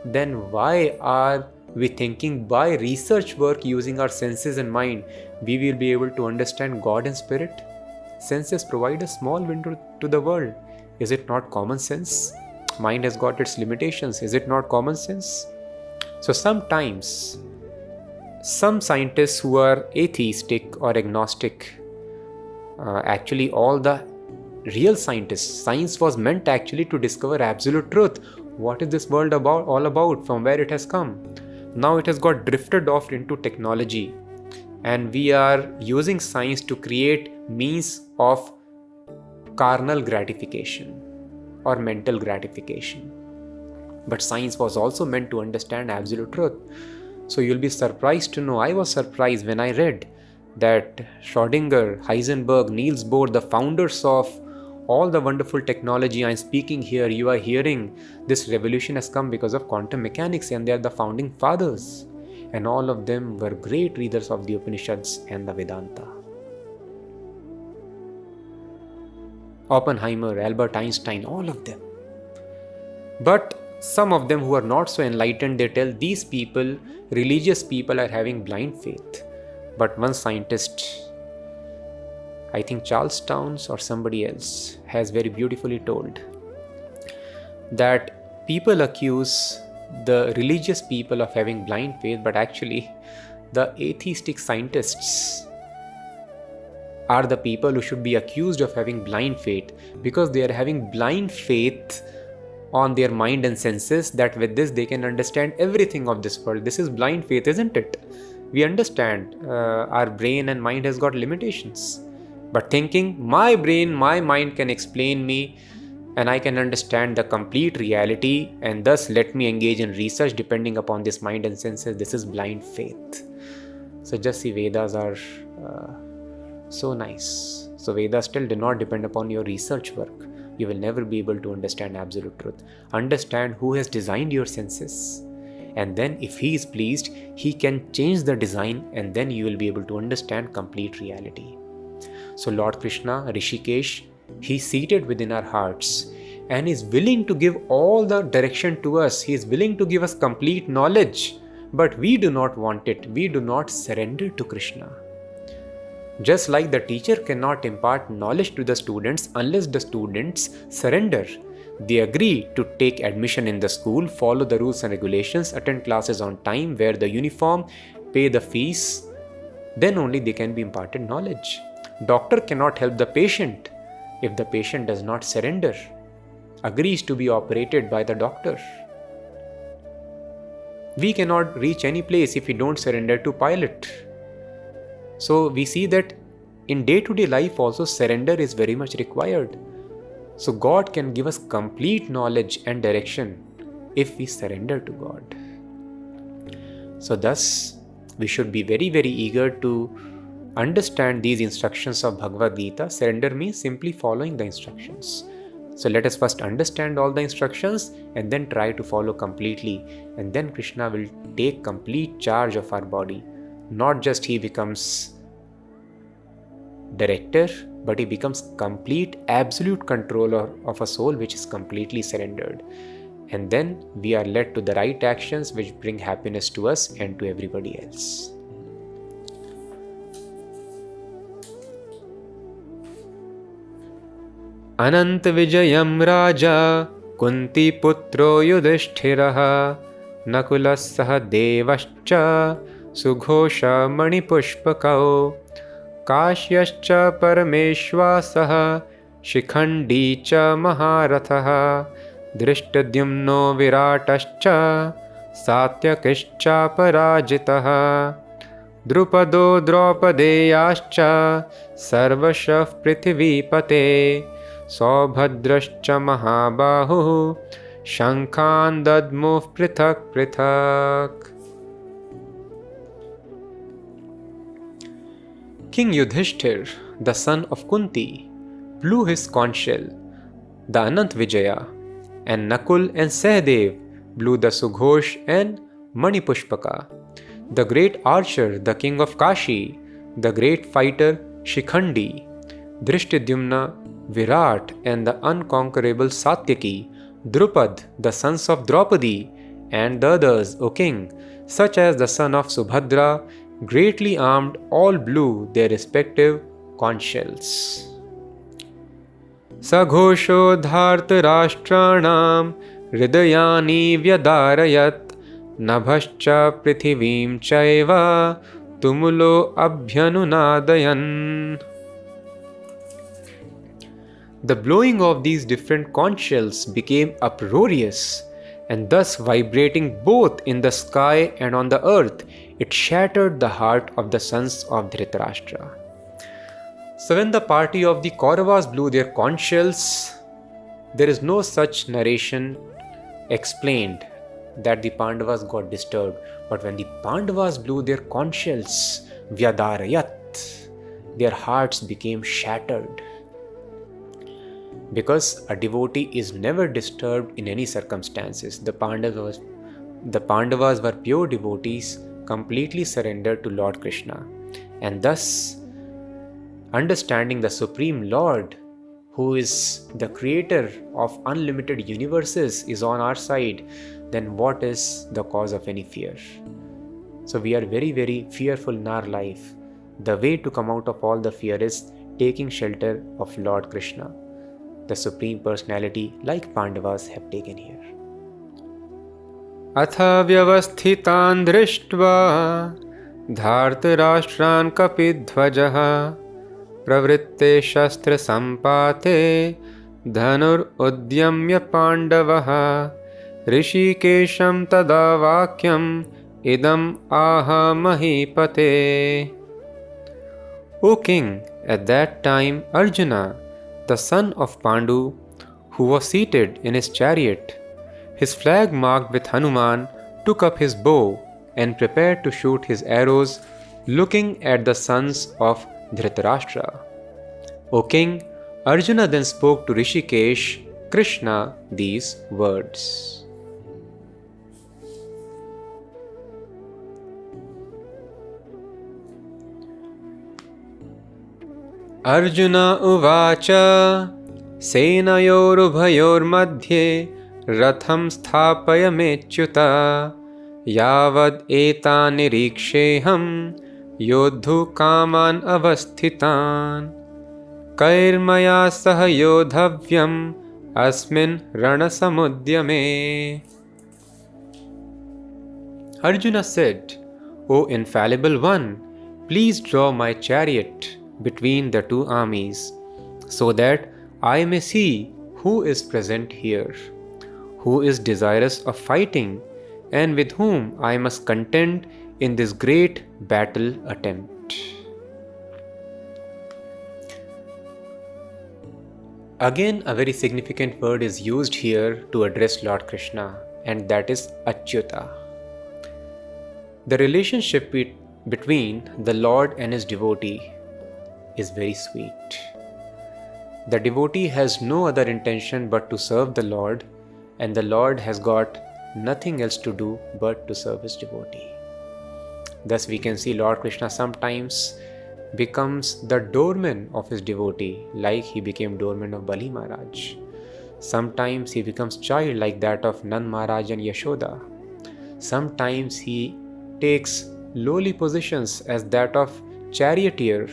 Then why are we thinking by research work using our senses and mind, we will be able to understand God and spirit? Senses provide a small window to the world. Is it not common sense? Mind has got its limitations. Is it not common sense? So sometimes, some scientists who are atheistic or agnostic, actually all the real scientists, science was meant actually to discover absolute truth. What is this world all about? From where it has come? Now it has got drifted off into technology, and we are using science to create means of carnal gratification or mental gratification. But science was also meant to understand absolute truth. So you'll be surprised to know, I was surprised when I read that Schrödinger, Heisenberg, Niels Bohr, the founders of all the wonderful technology I'm speaking here, you are hearing, this revolution has come because of quantum mechanics, and they are the founding fathers. And all of them were great readers of the Upanishads and the Vedanta. Oppenheimer, Albert Einstein, all of them. But some of them who are not so enlightened, they tell these people, religious people, are having blind faith. But one scientist, I think Charles Towns or somebody else, has very beautifully told that people accuse the religious people of having blind faith, but actually the atheistic scientists are the people who should be accused of having blind faith, because they are having blind faith on their mind and senses that with this they can understand everything of this world. This is blind faith, isn't it? We understand our brain and mind has got limitations. But thinking my brain, my mind can explain me and I can understand the complete reality, and thus let me engage in research depending upon this mind and senses, this is blind faith. So just see, Vedas are so nice. So Vedas still do not depend upon your research work. You will never be able to understand absolute truth. Understand who has designed your senses. And then if he is pleased, he can change the design, and then you will be able to understand complete reality. So Lord Krishna, Rishikesh, he is seated within our hearts, and is willing to give all the direction to us. He is willing to give us complete knowledge, but we do not want it. We do not surrender to Krishna. Just like the teacher cannot impart knowledge to the students unless the students surrender. They agree to take admission in the school, follow the rules and regulations, attend classes on time, wear the uniform, pay the fees. Then only they can be imparted knowledge. Doctor cannot help the patient if the patient does not surrender, agrees to be operated by the doctor. We cannot reach any place if we don't surrender to pilot. So we see that in day-to-day life also surrender is very much required. So God can give us complete knowledge and direction if we surrender to God. So thus, we should be very, very eager to understand these instructions of Bhagavad Gita. Surrender means simply following the instructions. So let us first understand all the instructions and then try to follow completely. And then Krishna will take complete charge of our body. Not just he becomes director, but he becomes complete, absolute controller of a soul which is completely surrendered. And then we are led to the right actions which bring happiness to us and to everybody else. Anant Vijayam Raja Kunti Putro Yudhishthiraha Nakulas Saha Devascha Sughosha Manipushpakao Kashyascha Parameshwasah Shikhandi cha Maharatha Drishtadyumno Viratascha Satyakischa Parajitaha Drupado Draupadeyascha Sarvashav Prithivipate Saubhadrascha Mahabahu Shankhan Dadmuh Prithak Prithak. King Yudhishthir, the son of Kunti, blew his conch shell, the Anant Vijaya, and Nakul and Sahadev blew the Sughosh and Manipushpaka. The great archer, the king of Kashi, the great fighter Shikhandi, Drishtadyumna, Virat, and the unconquerable Satyaki, Drupad, the sons of Draupadi, and the others, O king, such as the son of Subhadra, greatly armed, all blew their respective conch shells. Saghosho dhartarashtranam hridayani vyadarayat nabhascha prithivim chaiva tumulo abhyanunadayan. The blowing of these different conch shells became uproarious, and thus vibrating both in the sky and on the earth, it shattered the heart of the sons of Dhritarashtra. So when the party of the Kauravas blew their conch shells, there is no such narration explained that the Pandavas got disturbed. But when the Pandavas blew their conch shells, Vyadarayat, their hearts became shattered. Because a devotee is never disturbed in any circumstances. The Pandavas were pure devotees, completely surrendered to Lord Krishna. And thus, understanding the Supreme Lord, who is the creator of unlimited universes, is on our side, then what is the cause of any fear? So we are very, very fearful in our life. The way to come out of all the fear is taking shelter of Lord Krishna, the Supreme Personality, like Pandavas have taken here. Atha vyavasthitan drishtva dhartarashtran kapidhvajaha pravritte shastra sampate dhanur udyamya pandavaha rishikesham tada vakyam idam aha mahipate. O king, at that time Arjuna, the son of Pandu, who was seated in his chariot, his flag marked with Hanuman, took up his bow and prepared to shoot his arrows, looking at the sons of Dhritarashtra. O king, Arjuna then spoke to Rishikesh, Krishna, these words. Arjuna uvacha सेनयोरुभयोर्मध्ये रथं स्थापयमेच्युता यावद् एतान् निरीक्षेऽहं योद्धुकामान् अवस्थितान् कैर्मया सह योद्धव्यम् अस्मिन् रणसमुद्यमे. Arjuna said, O infallible one, please draw my chariot between the two armies, so that I may see who is present here, who is desirous of fighting, and with whom I must contend in this great battle attempt. Again, a very significant word is used here to address Lord Krishna, and that is Achyuta. The relationship between the Lord and his devotee is very sweet. The devotee has no other intention but to serve the Lord, and the Lord has got nothing else to do but to serve his devotee. Thus we can see Lord Krishna sometimes becomes the doorman of his devotee, like he became doorman of Bali Maharaj. Sometimes he becomes child like that of Nand Maharaj and Yashoda. Sometimes he takes lowly positions as that of charioteer,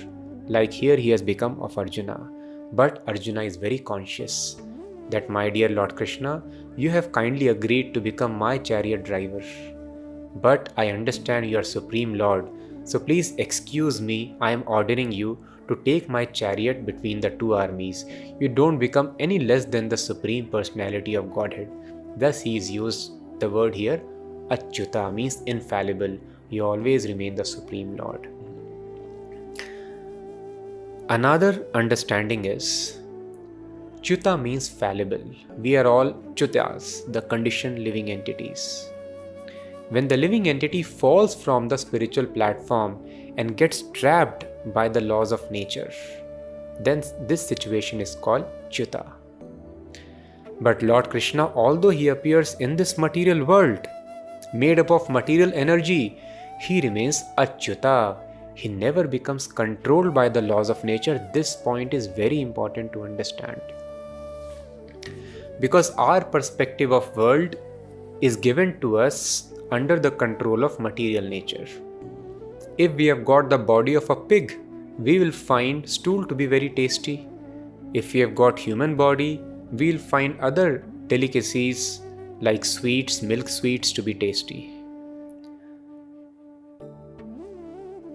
like here he has become of Arjuna. But Arjuna is very conscious that, my dear Lord Krishna, you have kindly agreed to become my chariot driver. But I understand you are Supreme Lord, so please excuse me, I am ordering you to take my chariot between the two armies. You don't become any less than the Supreme Personality of Godhead. Thus he is used the word here, Achyuta, means infallible. You always remain the Supreme Lord. Another understanding is, Chyuta means fallible. We are all Chyutas, the conditioned living entities. When the living entity falls from the spiritual platform and gets trapped by the laws of nature, then this situation is called Chyuta. But Lord Krishna, although he appears in this material world, made up of material energy, he remains Achyuta. He never becomes controlled by the laws of nature. This point is very important to understand. Because our perspective of world is given to us under the control of material nature. If we have got the body of a pig, we will find stool to be very tasty. If we have got human body, we will find other delicacies like sweets, milk sweets to be tasty.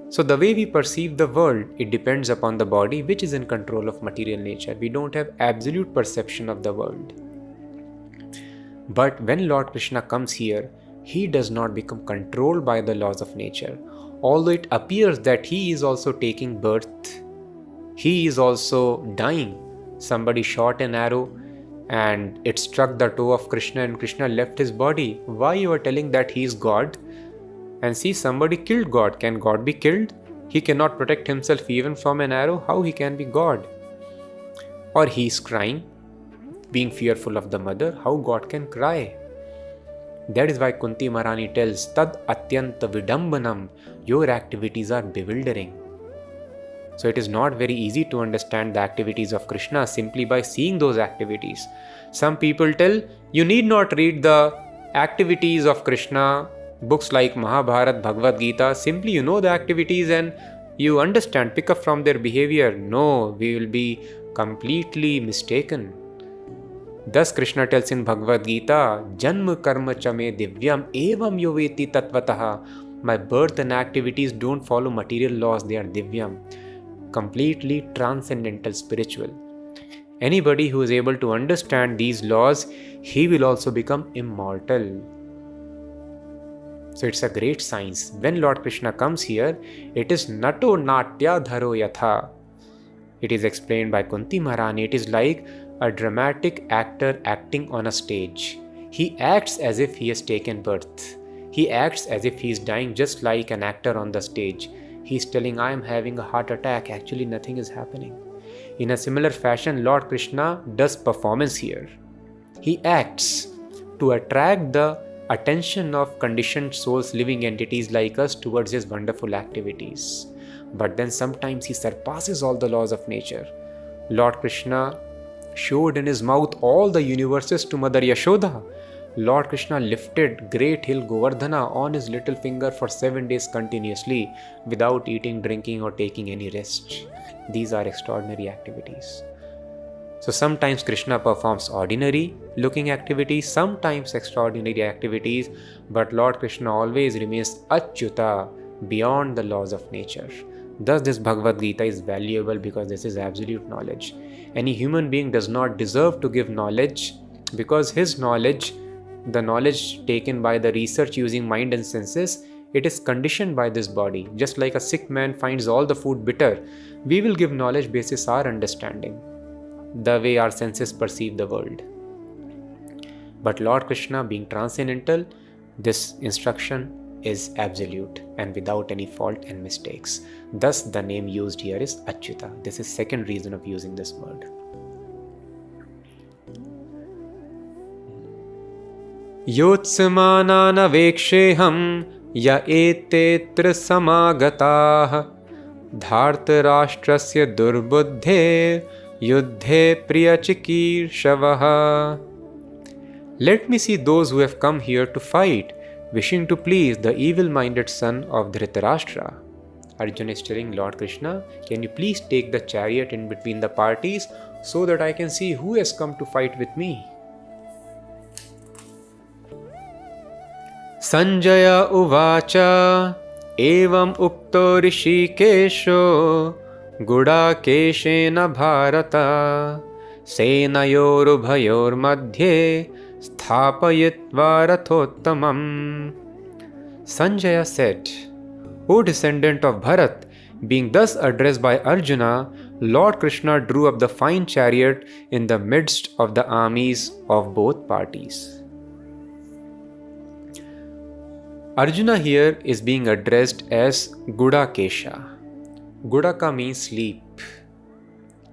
So the way we perceive the world, it depends upon the body which is in control of material nature. We don't have absolute perception of the world. But when Lord Krishna comes here, he does not become controlled by the laws of nature. Although it appears that he is also taking birth, he is also dying. Somebody shot an arrow and it struck the toe of Krishna and Krishna left his body. Why you are telling that he is God? And see, somebody killed God. Can God be killed? He cannot protect himself even from an arrow. How he can be God? Or he is crying, being fearful of the mother. How God can cry? That is why Kunti Maharani tells, Tad atyanta vidambanam, your activities are bewildering. So it is not very easy to understand the activities of Krishna simply by seeing those activities. Some people tell, you need not read the activities of Krishna, books like Mahabharat, Bhagavad Gita, simply you know the activities and you understand, pick up from their behavior. No, we will be completely mistaken. Thus Krishna tells in Bhagavad Gita, Janma karma chame divyam evam yoveti tatvataha. My birth and activities don't follow material laws, they are divyam, completely transcendental, spiritual. Anybody who is able to understand these laws, he will also become immortal. So it's a great science. When Lord Krishna comes here, it is nato natya dharo yatha. It is explained by Kunti Maharani. It is like a dramatic actor acting on a stage. He acts as if he has taken birth. He acts as if he is dying, just like an actor on the stage. He is telling, I am having a heart attack. Actually, nothing is happening. In a similar fashion, Lord Krishna does performance here. He acts to attract the attention of conditioned souls, living entities like us, towards his wonderful activities. But then sometimes he surpasses all the laws of nature. Lord Krishna showed in his mouth all the universes to Mother Yashoda. Lord Krishna lifted great hill Govardhana on his little finger for 7 days continuously without eating, drinking or taking any rest. These are extraordinary activities. So sometimes Krishna performs ordinary looking activities, sometimes extraordinary activities, but Lord Krishna always remains Achyuta, beyond the laws of nature. Thus this Bhagavad Gita is valuable because this is absolute knowledge. Any human being does not deserve to give knowledge because his knowledge, the knowledge taken by the research using mind and senses, it is conditioned by this body. Just like a sick man finds all the food bitter, we will give knowledge basis our understanding, the way our senses perceive the world. But Lord Krishna being transcendental, this instruction is absolute and without any fault and mistakes. Thus the name used here is Achyuta. This is second reason of using this word. Yotsamananaveksheham ya etetra samagataah dhartarashtrasya durbuddhe yuddhe priyachikirshavaha. Let me see those who have come here to fight, wishing to please the evil-minded son of Dhritarashtra. Arjuna is telling Lord Krishna, can you please take the chariot in between the parties so that I can see who has come to fight with me? Sanjaya uvacha evam ukto rishikesho gudakeshena bharata senayorubhayor madhye sthapayitva rathottamam. Sanjaya said, O descendant of Bharat, being thus addressed by Arjuna, Lord Krishna drew up the fine chariot in the midst of the armies of both parties. Arjuna here is being addressed as Gudakesha. Gudaka means sleep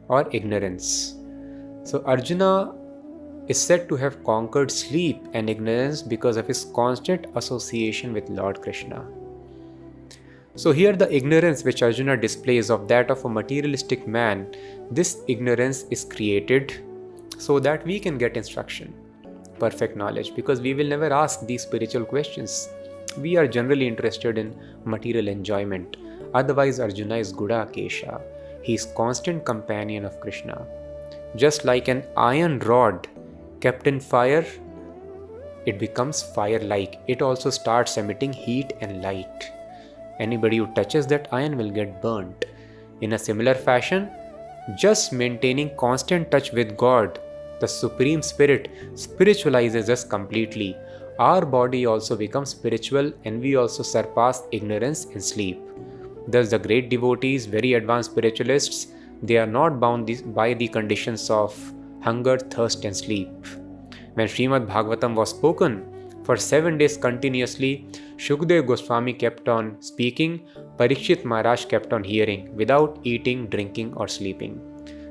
or ignorance. So Arjuna is said to have conquered sleep and ignorance because of his constant association with Lord Krishna. So here the ignorance which Arjuna displays of that of a materialistic man, this ignorance is created so that we can get instruction, perfect knowledge, because we will never ask these spiritual questions. We are generally interested in material enjoyment. Otherwise Arjuna is Gudakesha. He is constant companion of Krishna. Just like an iron rod kept in fire, it becomes fire-like. It also starts emitting heat and light. Anybody who touches that iron will get burnt. In a similar fashion, just maintaining constant touch with God, the Supreme Spirit, spiritualizes us completely. Our body also becomes spiritual and we also surpass ignorance in sleep. Thus the great devotees, very advanced spiritualists, they are not bound by the conditions of hunger, thirst and sleep. When Srimad Bhagavatam was spoken, for 7 days continuously, Shukdev Goswami kept on speaking, Parikshit Maharaj kept on hearing, without eating, drinking or sleeping.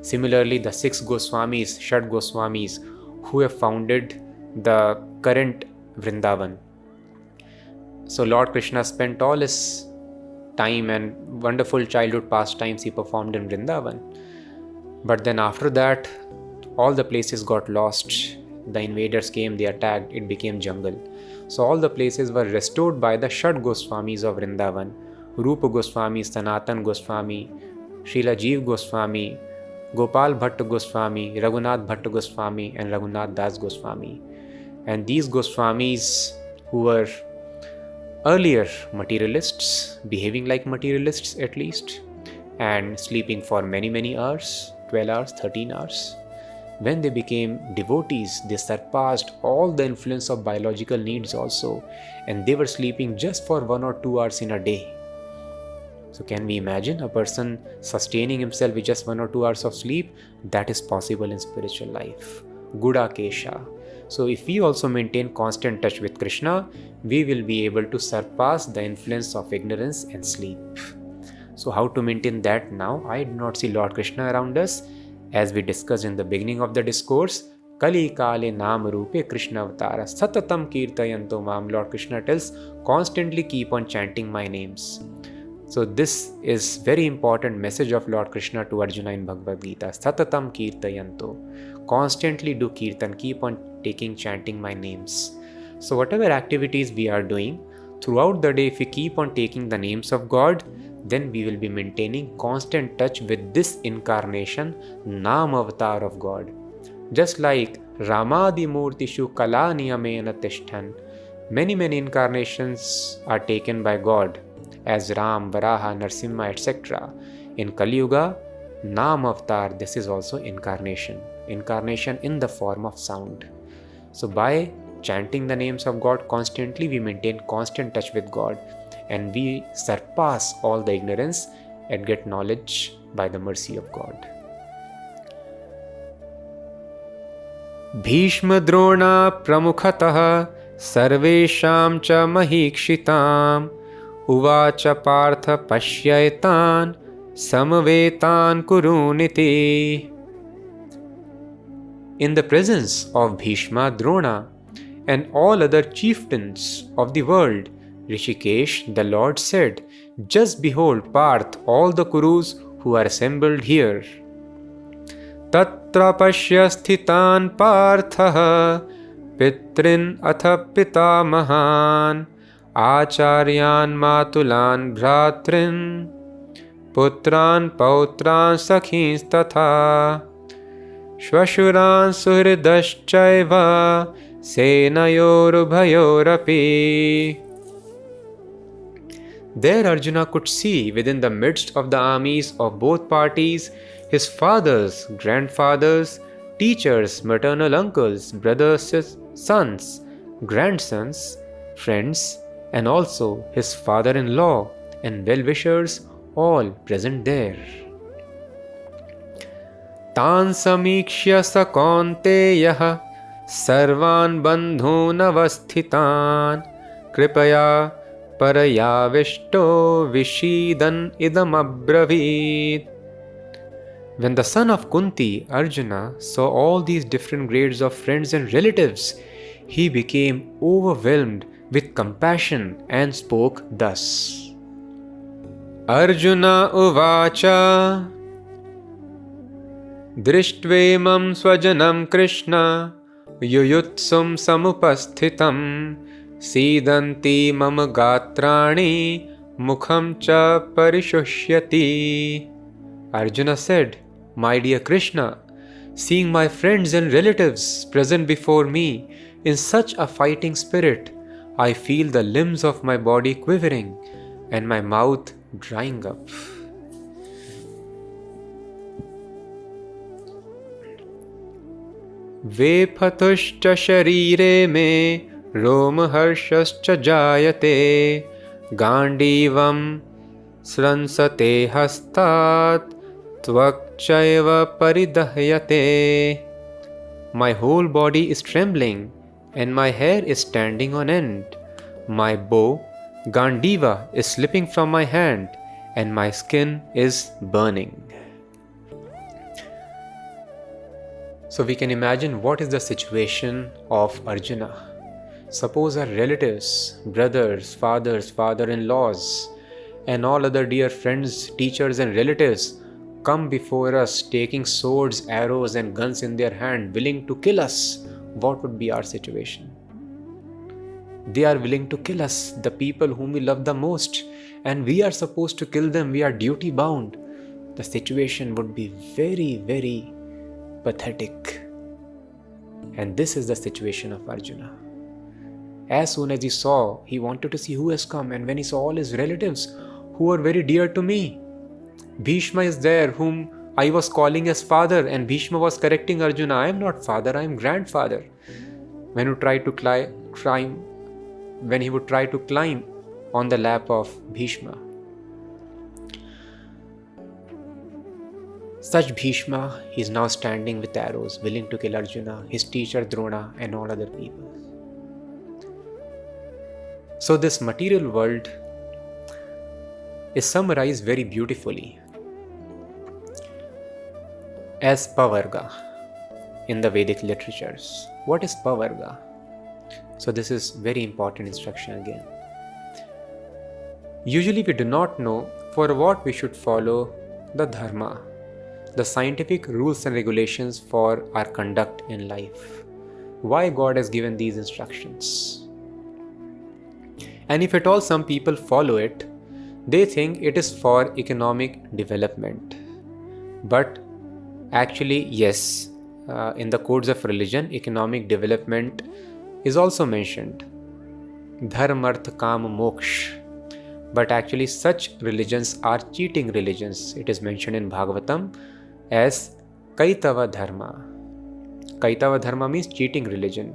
Similarly, the 6 Goswamis, Shad Goswamis, who have founded the current Vrindavan. So Lord Krishna spent all his time and wonderful childhood pastimes he performed in Vrindavan. But then after that, all the places got lost. The invaders came, they attacked, it became jungle. So all the places were restored by the Shad Goswamis of Vrindavan. Rupa Goswami, Sanatan Goswami, Srila Jeev Goswami, Gopal Bhatt Goswami, Raghunath Bhatt Goswami and Raghunath Das Goswami. And these Goswamis, who were earlier materialists, behaving like materialists at least, and sleeping for many hours, 12 hours, 13 hours, when they became devotees, they surpassed all the influence of biological needs also, and they were sleeping just for 1 or 2 hours in a day. So can we imagine a person sustaining himself with just 1 or 2 hours of sleep? That is possible in spiritual life. Gudakesha. So if we also maintain constant touch with Krishna, we will be able to surpass the influence of ignorance and sleep. So how to maintain that now? I do not see Lord Krishna around us. As we discussed in the beginning of the discourse, Kali Kale Nam Rupe Krishna Avatara Satatam Kirtayanto Mam. Lord Krishna tells, constantly keep on chanting my names. So this is very important message of Lord Krishna to Arjuna in Bhagavad Gita. Satatam Kirtayanto. constantly do kirtan, keep on chanting my names. So whatever activities we are doing throughout the day, if we keep on taking the names of God, then we will be maintaining constant touch with this incarnation, Nam avatar of God. Just like Ramadi Murtishu Kala Niyamena Tishtan, many incarnations are taken by God as Ram, Varaha, Narsimha, etc. In Kali Yuga, Nam avatar, this is also incarnation in the form of sound. So by chanting the names of God constantly, we maintain constant touch with God, and we surpass all the ignorance and get knowledge by the mercy of God. Bhishma Drona Pramukhatah Sarvesham cha Mahikshitam Uvacha Partha Pashyaitan Samvetan Kuruniti. In the presence of Bhishma, Drona, and all other chieftains of the world, Rishikesh, the Lord said, "Just behold, Parth, all the Kurus who are assembled here." Tatra pashya sthitan Partha Pitrin atha pitamahan Acharyan matulan bhratrin Putran pautran sakhins tatha Shvashuran suhridaschaiva Senayorubhayorapi. There Arjuna could see within the midst of the armies of both parties his fathers, grandfathers, teachers, maternal uncles, brothers, sons, grandsons, friends, and also his father-in-law and well-wishers all present there. Tan samikshya sa kaunteya sarvan bandhun avasthitan kripaya parayavishto vishidan idam abravit. When the son of Kunti, Arjuna, saw all these different grades of friends and relatives, he became overwhelmed with compassion and spoke thus. Arjuna uvacha Drishtvaimam swajanam Krishna Yuyutsum samupasthitam Sidanti mama gatrani Mukham cha parishushyati. Arjuna said, "My dear Krishna, seeing my friends and relatives present before me in such a fighting spirit, I feel the limbs of my body quivering and my mouth drying up." Vephatuscha sharire me romharshascha jayate gandivam sransate hastat tvakchaiva paridahyate. My whole body is trembling and my hair is standing on end. My bow, Gandiva, is slipping from my hand and my skin is burning. So we can imagine what is the situation of Arjuna. Suppose our relatives, brothers, fathers, father-in-laws, and all other dear friends, teachers and relatives come before us taking swords, arrows and guns in their hand, willing to kill us. What would be our situation? They are willing to kill us, the people whom we love the most, and we are supposed to kill them. We are duty bound. The situation would be very pathetic. And this is the situation of Arjuna. As soon as he saw, he wanted to see who has come, and when he saw all his relatives who are very dear to me, Bhishma is there, whom I was calling as father, and Bhishma was correcting Arjuna, "I am not father, I am grandfather." When he would try to climb on the lap of Bhishma. Such Bhishma, he is now standing with arrows, willing to kill Arjuna, his teacher Drona, and all other people. So this material world is summarized very beautifully as Pavarga in the Vedic literatures. What is Pavarga? So this is very important instruction again. Usually we do not know for what we should follow the dharma. the scientific rules and regulations for our conduct in life. Why God has given these instructions. And if at all some people follow it, they think it is for economic development. But actually, yes, in the codes of religion, economic development is also mentioned. Dharma, artha, kama, moksha. But actually such religions are cheating religions. It is mentioned in Bhagavatam as Kaitava Dharma. Kaitava Dharma means cheating religion.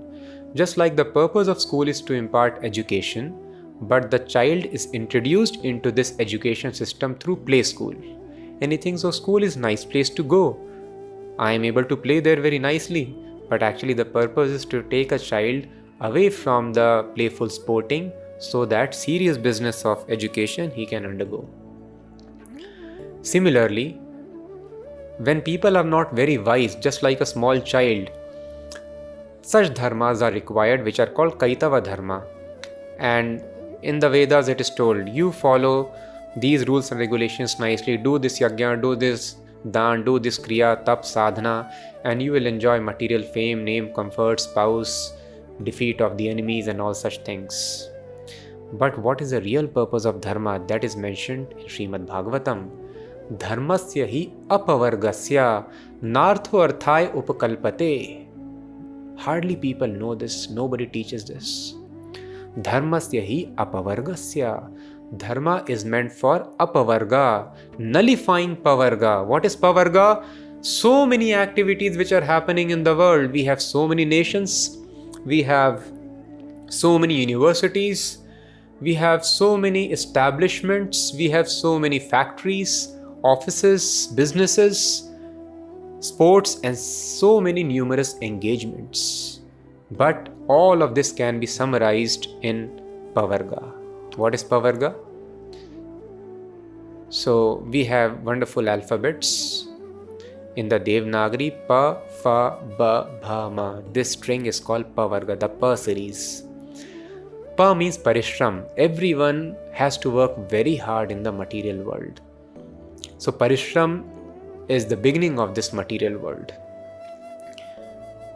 Just like the purpose of school is to impart education, but the child is introduced into this education system through play school. And he thinks, oh, school is a nice place to go. I am able to play there very nicely. But actually the purpose is to take a child away from the playful sporting so that serious business of education he can undergo. Similarly, when people are not very wise, just like a small child, such dharmas are required which are called Kaitava Dharma. And in the Vedas it is told, you follow these rules and regulations nicely, do this yajna, do this dan, do this kriya, tap, sadhana, and you will enjoy material fame, name, comfort, spouse, defeat of the enemies and all such things. But what is the real purpose of dharma? That is mentioned in Srimad Bhagavatam. Dharmasya hi apavargasya nartho arthai upakalpate. Hardly people know this, nobody teaches this. Dharmasya hi apavargasya. Dharma is meant for apavarga, nullifying pavarga. What is pavarga? So many activities which are happening in the world. We have so many nations, we have so many universities, we have so many establishments, we have so many factories, offices, businesses, sports, and so many numerous engagements. But all of this can be summarized in pavarga. What is pavarga? So we have wonderful alphabets. In the Devanagari, pa, fa, ba, bha, ma. This string is called pavarga, the pa series. Pa means parishram. Everyone has to work very hard in the material world. So parishram is the beginning of this material world.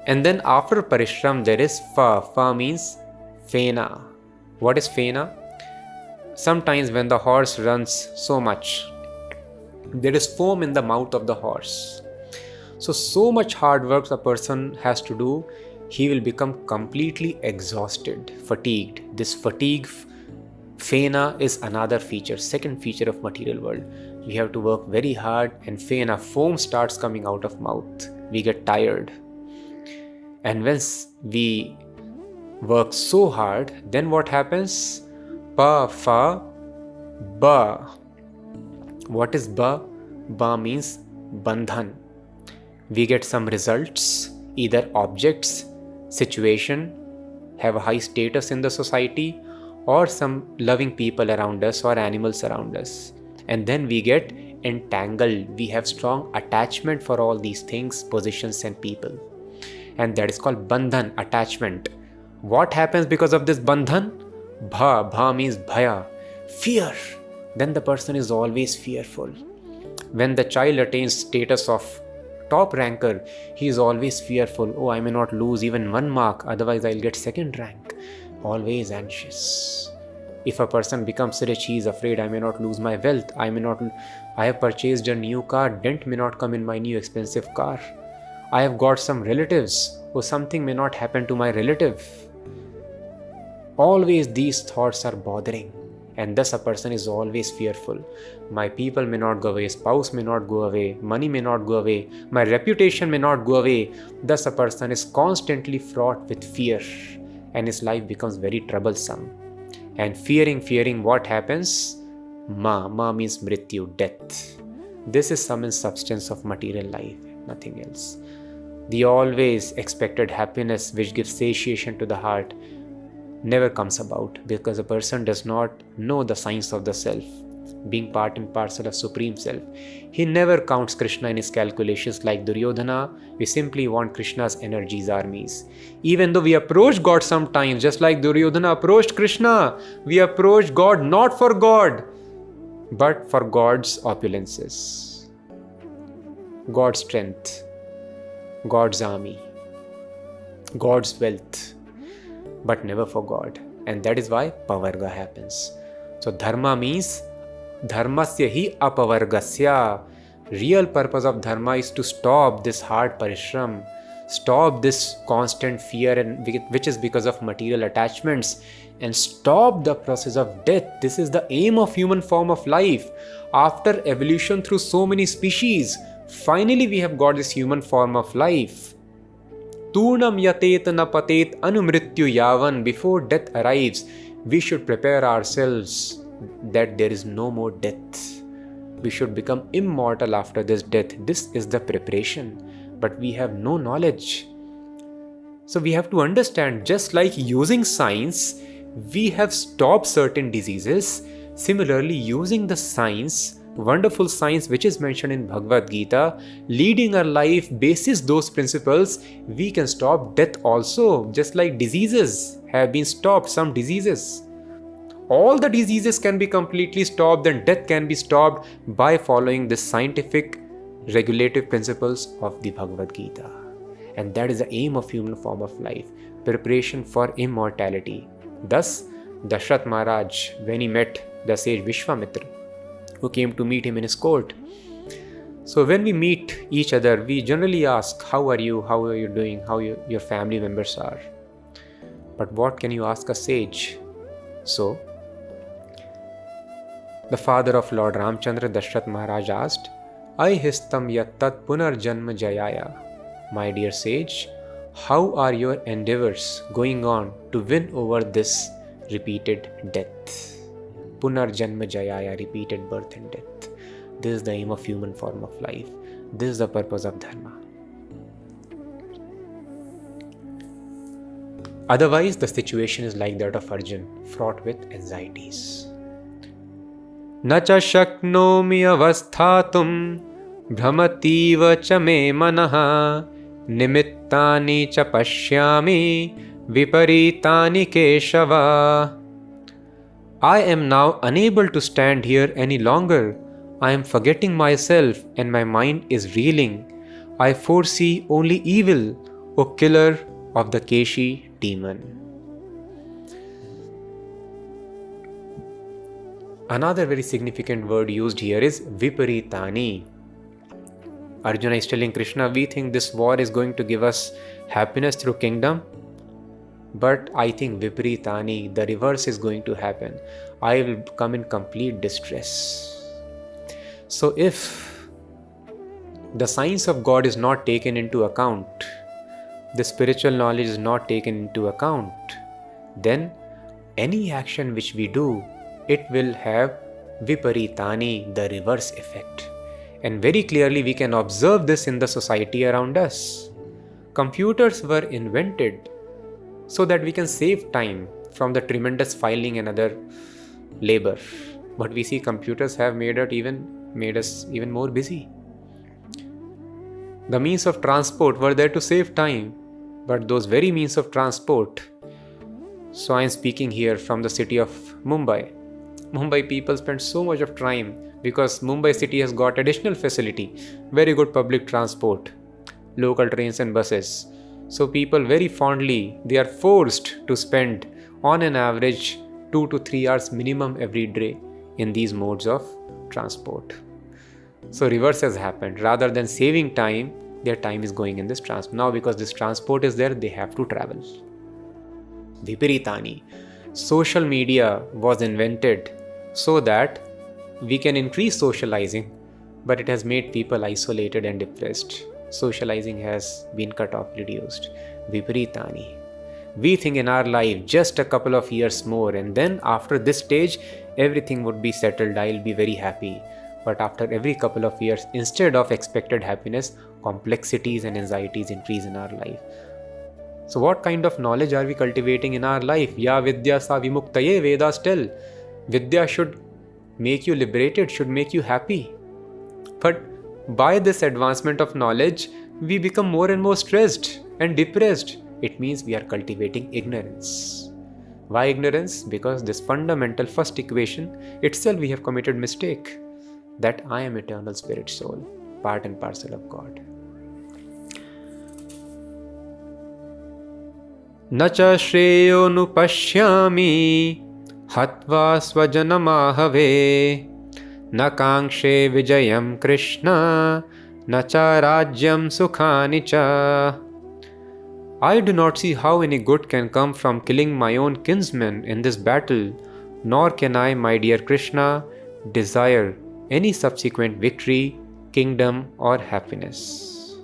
And then after parishram there is fa. Fa means fena. What is fena? Sometimes when the horse runs so much, there is foam in the mouth of the horse. So much hard work a person has to do, he will become completely exhausted, fatigued. This fatigue, fena, is another feature, second feature of material world. We have to work very hard and fena, foam starts coming out of mouth. We get tired. And once we work so hard, then what happens? Pa, fa, ba. What is ba? Ba means bandhan. We get some results, either objects, situation, have a high status in the society, or some loving people around us or animals around us. And then we get entangled. We have strong attachment for all these things, positions and people. And that is called bandhan, attachment. What happens because of this bandhan? Bha means bhaya, fear. Then the person is always fearful. When the child attains status of top ranker, he is always fearful. Oh, I may not lose even 1 mark, otherwise I'll get second rank. Always anxious. If a person becomes rich, he is afraid, I may not lose my wealth. I have purchased a new car, dent may not come in my new expensive car. I have got some relatives, or something may not happen to my relative. Always these thoughts are bothering, and thus a person is always fearful. My people may not go away, spouse may not go away, money may not go away, my reputation may not go away. Thus a person is constantly fraught with fear, and his life becomes very troublesome. And fearing, what happens? Ma means mrityu, death. This is sum and substance of material life, nothing else. The always expected happiness which gives satiation to the heart never comes about, because a person does not know the science of the self, being part and parcel of Supreme Self. He never counts Krishna in his calculations like Duryodhana. We simply want Krishna's energies, armies. Even though we approach God sometimes, just like Duryodhana approached Krishna, we approach God not for God, but for God's opulences. God's strength, God's army, God's wealth, but never for God. And that is why pavarga happens. So dharma means dharmasya hi apavargasya. Real purpose of dharma is to stop this hard parishram, stop this constant fear, and which is because of material attachments, and stop the process of death. This is the aim of human form of life. After evolution through so many species, finally we have got this human form of life. Turnam yatet na patet anumrityu yavan. Before death arrives, we should prepare ourselves that there is no more death. We should become immortal after this death. This is the preparation. But we have no knowledge. So we have to understand, just like using science, we have stopped certain diseases. Similarly, using the science, wonderful science which is mentioned in Bhagavad Gita, leading our life basis those principles, we can stop death also, just like diseases have been stopped, some diseases. All the diseases can be completely stopped, and death can be stopped by following the scientific regulative principles of the Bhagavad Gita. And that is the aim of human form of life, preparation for immortality. Thus, Dashrath Maharaj, when he met the sage Vishwamitra, who came to meet him in his court. So when we meet each other, we generally ask, how are you doing, how your family members are. But what can you ask a sage? So, the father of Lord Ramchandra, Dashrath Maharaj, asked, Aihistam yattat punar janma jayaya. My dear sage, how are your endeavors going on to win over this repeated death? Punar janma jayaya, repeated birth and death. This is the aim of human form of life. This is the purpose of dharma. Otherwise, the situation is like that of Arjun, fraught with anxieties. Nacha shaknomi avasthatum brahmativa cha me manaha nimittani cha pashyami viparitani keshava. I am now unable to stand here any longer. I am forgetting myself and my mind is reeling. I foresee only evil, O killer of the Keshi demon. Another very significant word used here is viparitani. Arjuna is telling Krishna, we think this war is going to give us happiness through kingdom, but I think viparitani, the reverse is going to happen. I will come in complete distress. So if the science of God is not taken into account, the spiritual knowledge is not taken into account, then any action which we do, it will have viparitani, the reverse effect. And very clearly we can observe this in the society around us. Computers were invented so that we can save time from the tremendous filing and other labor. But we see computers have made us even more busy. The means of transport were there to save time, but those very means of transport. So I am speaking here from the city of Mumbai. Mumbai people spend so much of time because Mumbai city has got additional facility, very good public transport, local trains and buses. So people very fondly, they are forced to spend on an average 2 to 3 hours minimum every day in these modes of transport. So reverse has happened. Rather than saving time, their time is going in this transport. Now because this transport is there, they have to travel. Viparitani. Social media was invented so that we can increase socializing, but it has made people isolated and depressed. Socializing has been cut off, reduced. Viparitani. We think in our life just a couple of years more, and then after this stage, everything would be settled. I'll be very happy. But after every couple of years, instead of expected happiness, complexities and anxieties increase in our life. So what kind of knowledge are we cultivating in our life? Ya vidya sa vimuktaye, Vedas tell. Vidya should make you liberated, should make you happy. But by this advancement of knowledge, we become more and more stressed and depressed. It means we are cultivating ignorance. Why ignorance? Because this fundamental first equation itself we have committed mistake. That I am eternal spirit soul. part and parcel of God. Nacha shreyo nupashyami hatva swajanamahave nakangshe vijayam Krishna nacha rajyam sukhani cha. I do not see how any good can come from killing my own kinsmen in this battle, nor can I, my dear Krishna, desire any subsequent victory, kingdom, or happiness.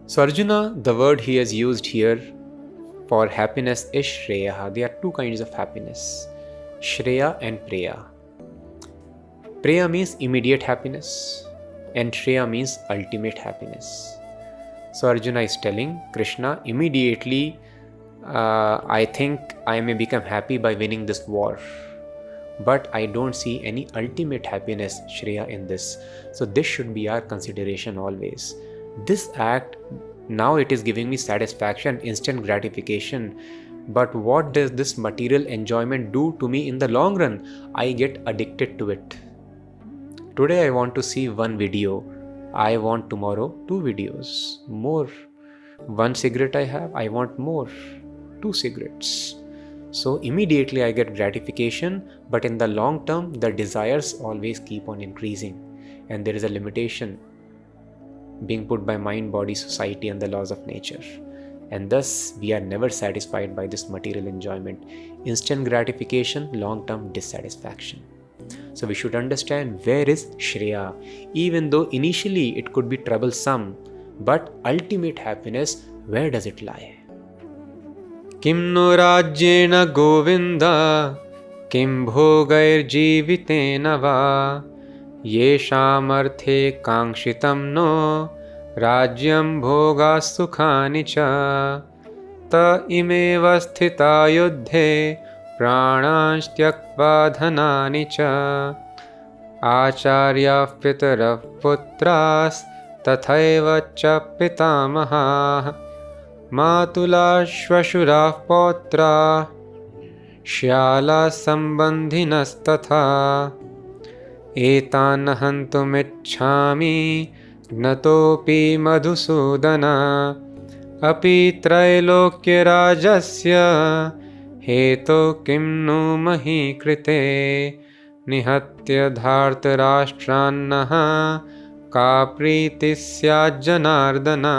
So Arjuna, the word he has used here for happiness is Shreya. There are two kinds of happiness, Shreya and Preya. Preya means immediate happiness and Shreya means ultimate happiness. So Arjuna is telling Krishna, immediately I think I may become happy by winning this war, but I don't see any ultimate happiness, Shreya, in this. So this should be our consideration always. This act, now it is giving me satisfaction, instant gratification, but what does this material enjoyment do to me in the long run? I get addicted to it. Today I want to see one video, I want tomorrow 2 videos, more. 1 cigarette I have, I want more, 2 cigarettes. So immediately I get gratification, but in the long term the desires always keep on increasing, and there is a limitation being put by mind, body, society and the laws of nature. And thus we are never satisfied by this material enjoyment. Instant gratification, long-term dissatisfaction. So we should understand where is Shreya. Even though initially it could be troublesome, but ultimate happiness, where does it lie? Kim no rajyena govinda kim bhogair jivitena va yesham arthe kangshitam no rajyam bhoga sukhani cha ta imeva sthita yuddhe pranansh tyakva dhanani cha acharya pitara putras tathaiva cha pitamaha matula shvashura potra shyala sambandhinas tatha etan hantumichhami gnatopi madhusudana api trailokya rajasya heto kim nu mahi krite nihatya dharta rashtranaha ka pritisya janardana.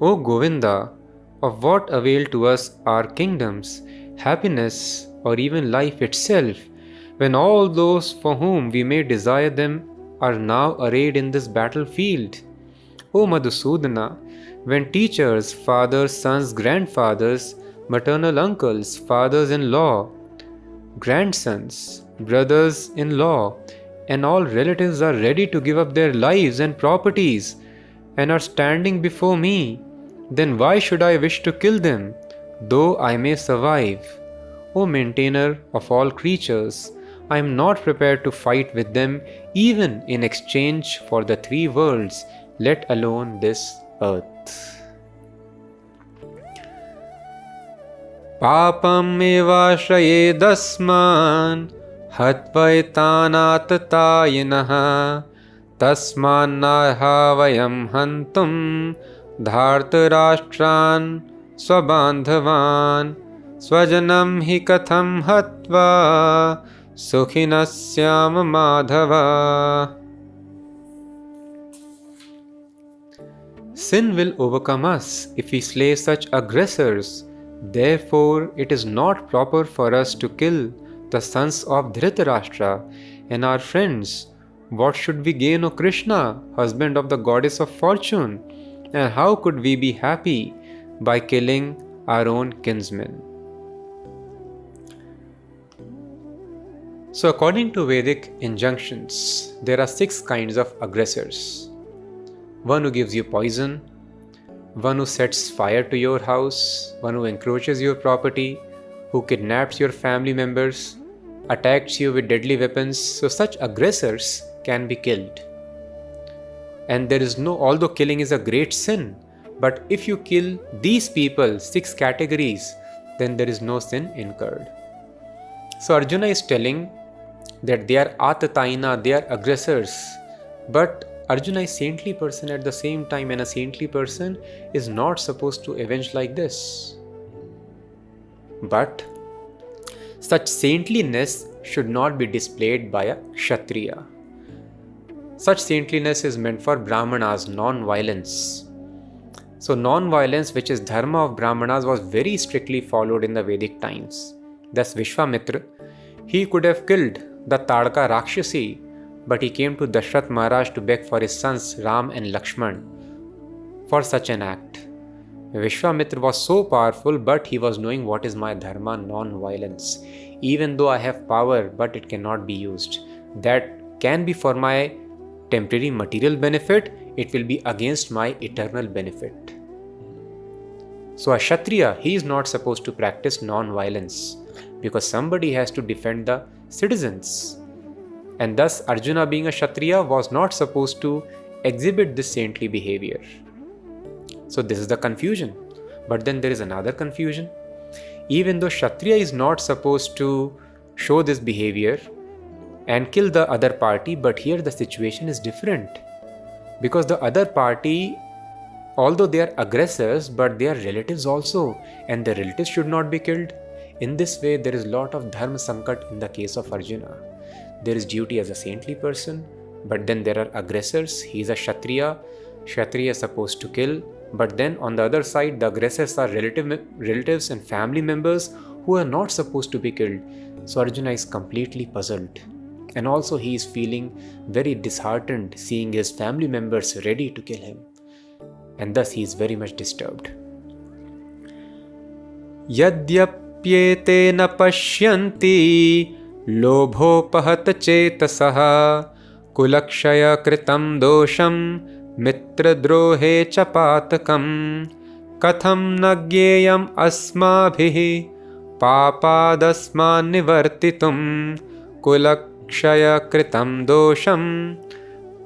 O Govinda, of what avail to us are kingdoms, happiness, or even life itself, when all those for whom we may desire them are now arrayed in this battlefield? O Madhusudana, when teachers, fathers, sons, grandfathers, maternal uncles, fathers-in-law, grandsons, brothers-in-law, and all relatives are ready to give up their lives and properties and are standing before me, then why should I wish to kill them, though I may survive? O maintainer of all creatures, I am not prepared to fight with them even in exchange for the 3 worlds, let alone this earth. Papam evashraye dasman hatvaitanatayinaha tasman narha vayam hantum dhartarashtran swabandhavan swajanam hi katham hatva sukhinasyam madhava. Sin will overcome us if we slay such aggressors. Therefore, it is not proper for us to kill the sons of Dhritarashtra and our friends. What should we gain, O Krishna, husband of the goddess of fortune? And how could we be happy by killing our own kinsmen? So according to Vedic injunctions, there are 6 kinds of aggressors. One who gives you poison, one who sets fire to your house, one who encroaches your property, who kidnaps your family members, attacks you with deadly weapons. So such aggressors can be killed. And there is no, although killing is a great sin, but if you kill these people, 6 categories, then there is no sin incurred. So Arjuna is telling that they are atataina, they are aggressors. But Arjuna is a saintly person at the same time, and a saintly person is not supposed to avenge like this. But such saintliness should not be displayed by a Kshatriya. Such saintliness is meant for Brahmanas, non-violence. So non-violence, which is dharma of Brahmanas, was very strictly followed in the Vedic times. Thus Vishwamitra, he could have killed the Tadka Rakshasi, but he came to Dashrath Maharaj to beg for his sons Ram and Lakshman for such an act. Vishwamitra was so powerful, but he was knowing what is my dharma, non-violence. Even though I have power, but it cannot be used. That can be for my temporary material benefit, it will be against my eternal benefit. So a Kshatriya, he is not supposed to practice non-violence, because somebody has to defend the citizens. And thus Arjuna, being a Kshatriya, was not supposed to exhibit this saintly behavior. So this is the confusion. But then there is another confusion. Even though Kshatriya is not supposed to show this behavior and kill the other party, but here the situation is different. Because the other party, although they are aggressors, but they are relatives also, and the relatives should not be killed. In this way, there is a lot of dharma sankat in the case of Arjuna. There is duty as a saintly person, but then there are aggressors. He is a Kshatriya. Kshatriya is supposed to kill. But then on the other side, the aggressors are relatives and family members who are not supposed to be killed. So Arjuna is completely puzzled. And also he is feeling very disheartened seeing his family members ready to kill him. And thus he is very much disturbed. Yadyapyete na pashyanti lobhopahat chetasaha kulakshaya kritam dosham mitra drohe chapatakam katham nagyeyam asmabhihi papadasman nivartitum kulakshaya kritam dosham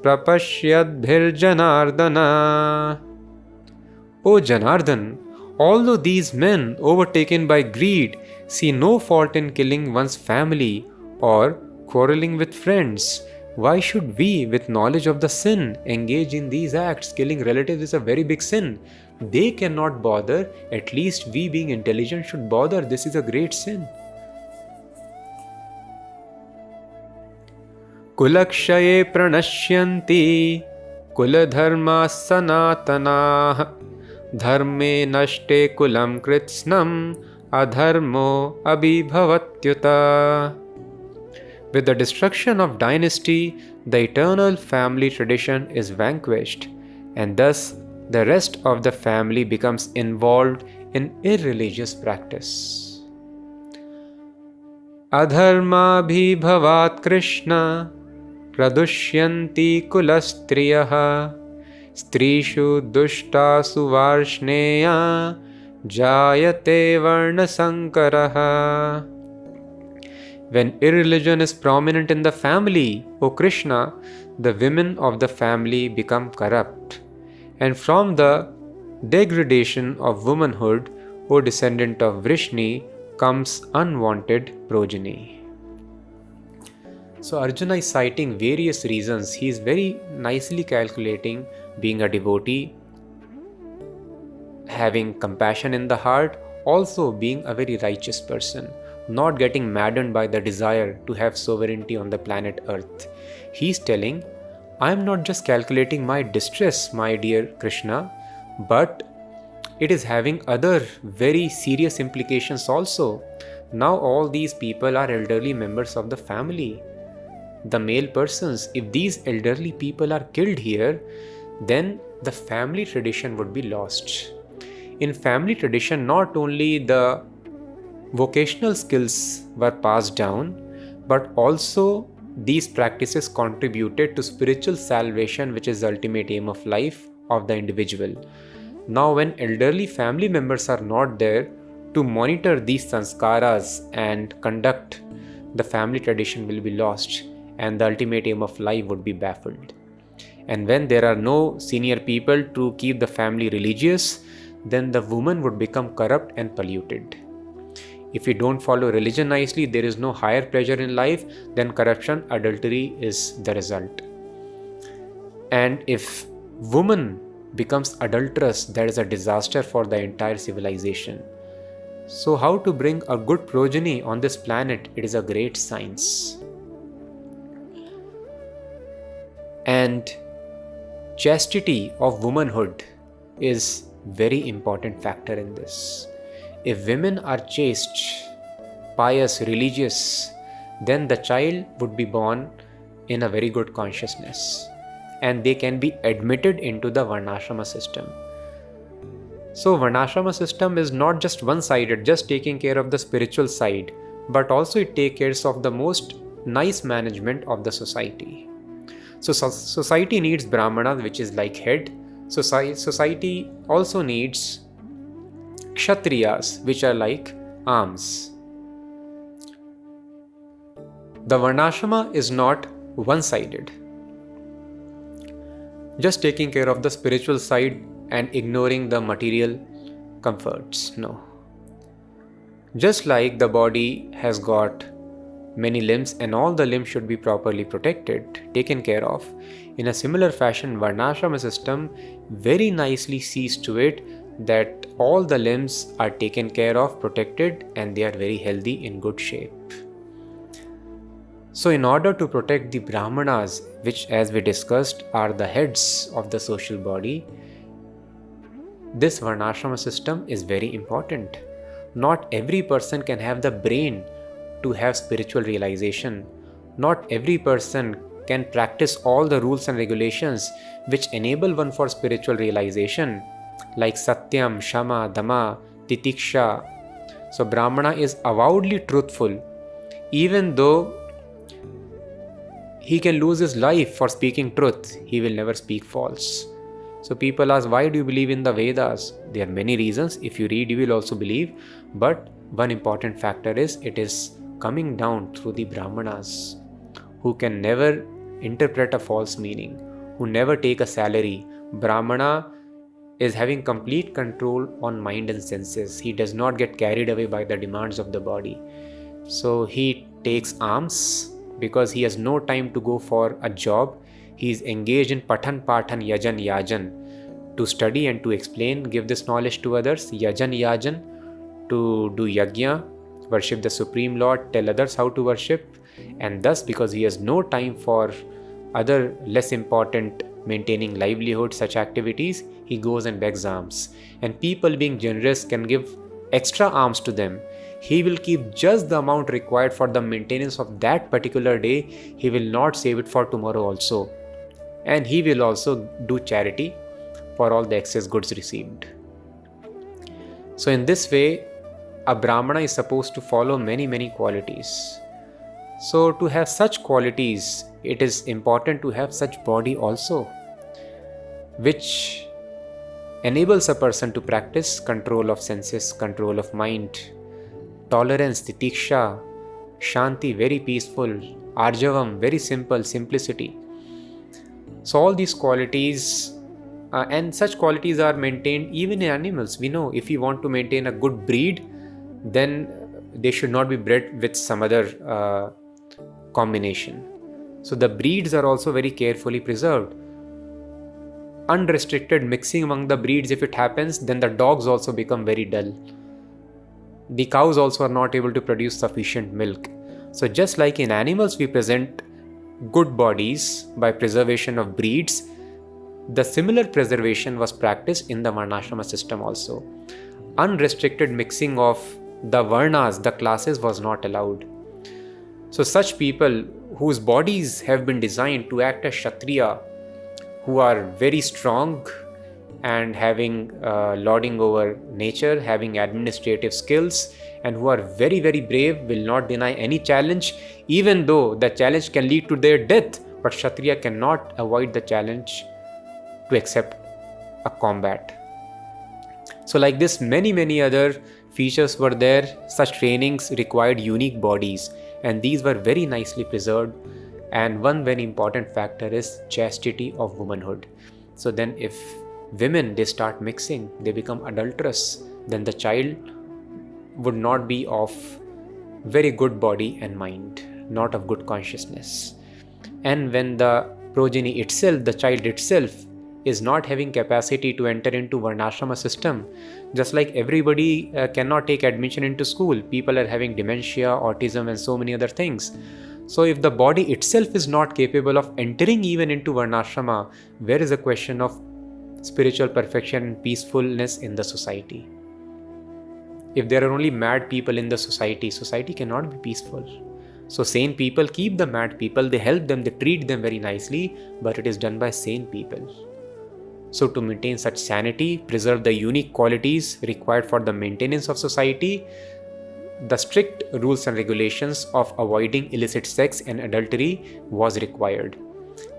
prapashyadbhir janardana. O Janardhan, although these men, overtaken by greed, see no fault in killing one's family or quarreling with friends, why should we, with knowledge of the sin, engage in these acts? Killing relatives is a very big sin. They cannot bother, at least we being intelligent should bother. This is a great sin. Kulakshaye pranashyanti kuladharma sanatana dharme nashte kulam kritsnam adharmo abhibhavatyuta. With the destruction of dynasty, the eternal family tradition is vanquished, and thus the rest of the family becomes involved in irreligious practice. Adharma bhibhavat Krishna pradushyanti kulastriyaha strishu dushtasu varshneya jayate varna sankaraha. When irreligion is prominent in the family, O Krishna, the women of the family become corrupt. And from the degradation of womanhood, O descendant of Vrishni, comes unwanted progeny. So Arjuna is citing various reasons. He is very nicely calculating, being a devotee, having compassion in the heart, also being a very righteous person, not getting maddened by the desire to have sovereignty on the planet Earth. He is telling, I am not just calculating my distress, my dear Krishna, but it is having other very serious implications also. Now all these people are elderly members of the family. The male persons, if these elderly people are killed here, then the family tradition would be lost. In family tradition, not only the vocational skills were passed down, but also these practices contributed to spiritual salvation, which is the ultimate aim of life of the individual. Now when elderly family members are not there to monitor these sanskaras and conduct, the family tradition will be lost and the ultimate aim of life would be baffled. And when there are no senior people to keep the family religious, then the woman would become corrupt and polluted. If we don't follow religion nicely, there is no higher pleasure in life, then corruption, adultery is the result. And if woman becomes adulterous, that is a disaster for the entire civilization. So how to bring a good progeny on this planet? It is a great science. And chastity of womanhood is very important factor in this. If women are chaste, pious, religious, then the child would be born in a very good consciousness, and they can be admitted into the varnashrama system. So varnashrama system is not just one-sided, just taking care of the spiritual side, but also it takes care of the most nice management of the society. So society needs brahmanas, which is like head. Society also needs kshatriyas, which are like arms. The varnashrama is not one-sided, just taking care of the spiritual side and ignoring the material comforts. No. Just like the body has got many limbs and all the limbs should be properly protected, taken care of, in a similar fashion, varnashrama system very nicely sees to it that all the limbs are taken care of, protected, and they are very healthy, in good shape. So in order to protect the brahmanas, which as we discussed are the heads of the social body, this varnashrama system is very important. Not every person can have the brain to have spiritual realization. Not every person can practice all the rules and regulations which enable one for spiritual realization, like Satyam, Shama, Dama, Titiksha. So Brahmana is avowedly truthful, even though he can lose his life for speaking truth, he will never speak false. So people ask, why do you believe in the Vedas? There are many reasons. If you read, you will also believe. But one important factor is it is coming down through the Brahmanas, who can never interpret a false meaning, who never take a salary. Brahmana is having complete control on mind and senses. He does not get carried away by the demands of the body. So he takes alms because he has no time to go for a job. He is engaged in Pathan, Pathan, Yajan, Yajan, to study and to explain, give this knowledge to others. Yajan, Yajan, to do Yajna, worship the Supreme Lord, tell others how to worship. And thus, because he has no time for other less important maintaining livelihood, such activities, he goes and begs alms. And people being generous can give extra alms to them. He will keep just the amount required for the maintenance of that particular day. He will not save it for tomorrow also. And he will also do charity for all the excess goods received. So in this way, a Brahmana is supposed to follow many qualities. So to have such qualities, it is important to have such body also, which enables a person to practice control of senses, control of mind, tolerance, titiksha, shanti, very peaceful, arjavam, very simple, simplicity. So all these qualities and such qualities are maintained even in animals. We know if you want to maintain a good breed, then they should not be bred with some other combination. So the breeds are also very carefully preserved. Unrestricted mixing among the breeds, if it happens, then the dogs also become very dull. The cows also are not able to produce sufficient milk. So just like in animals we present good bodies by preservation of breeds, the similar preservation was practiced in the varnashrama system also. Unrestricted mixing of the varnas, the classes, was not allowed. So such people whose bodies have been designed to act as Kshatriya, who are very strong and having lording over nature, having administrative skills, and who are very brave, will not deny any challenge, even though the challenge can lead to their death. But Kshatriya cannot avoid the challenge to accept a combat. So like this, many other features were there. Such trainings required unique bodies, and these were very nicely preserved. And one very important factor is chastity of womanhood. So then if women, they start mixing, they become adulterous, then the child would not be of very good body and mind, not of good consciousness. And when the progeny itself, the child itself, is not having capacity to enter into varnashrama system, just like everybody cannot take admission into school, people are having dementia, autism, and so many other things. So if the body itself is not capable of entering even into varnashrama, where is the question of spiritual perfection and peacefulness in the society? If there are only mad people in the society, society cannot be peaceful. So sane people keep the mad people, they help them, they treat them very nicely, but it is done by sane people. So to maintain such sanity, preserve the unique qualities required for the maintenance of society, the strict rules and regulations of avoiding illicit sex and adultery was required.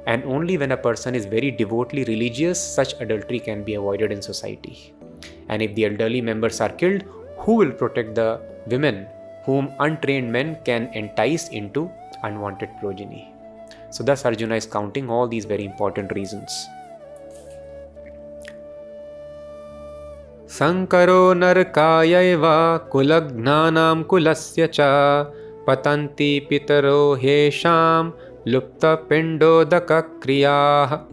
And only when a person is very devotedly religious, such adultery can be avoided in society. And if the elderly members are killed, who will protect the women whom untrained men can entice into unwanted progeny? So thus Arjuna is counting all these very important reasons. Sankaro narkayaiva kulagnanam kulasya cha patanti pitaro hesham lupta pindodaka kriyah.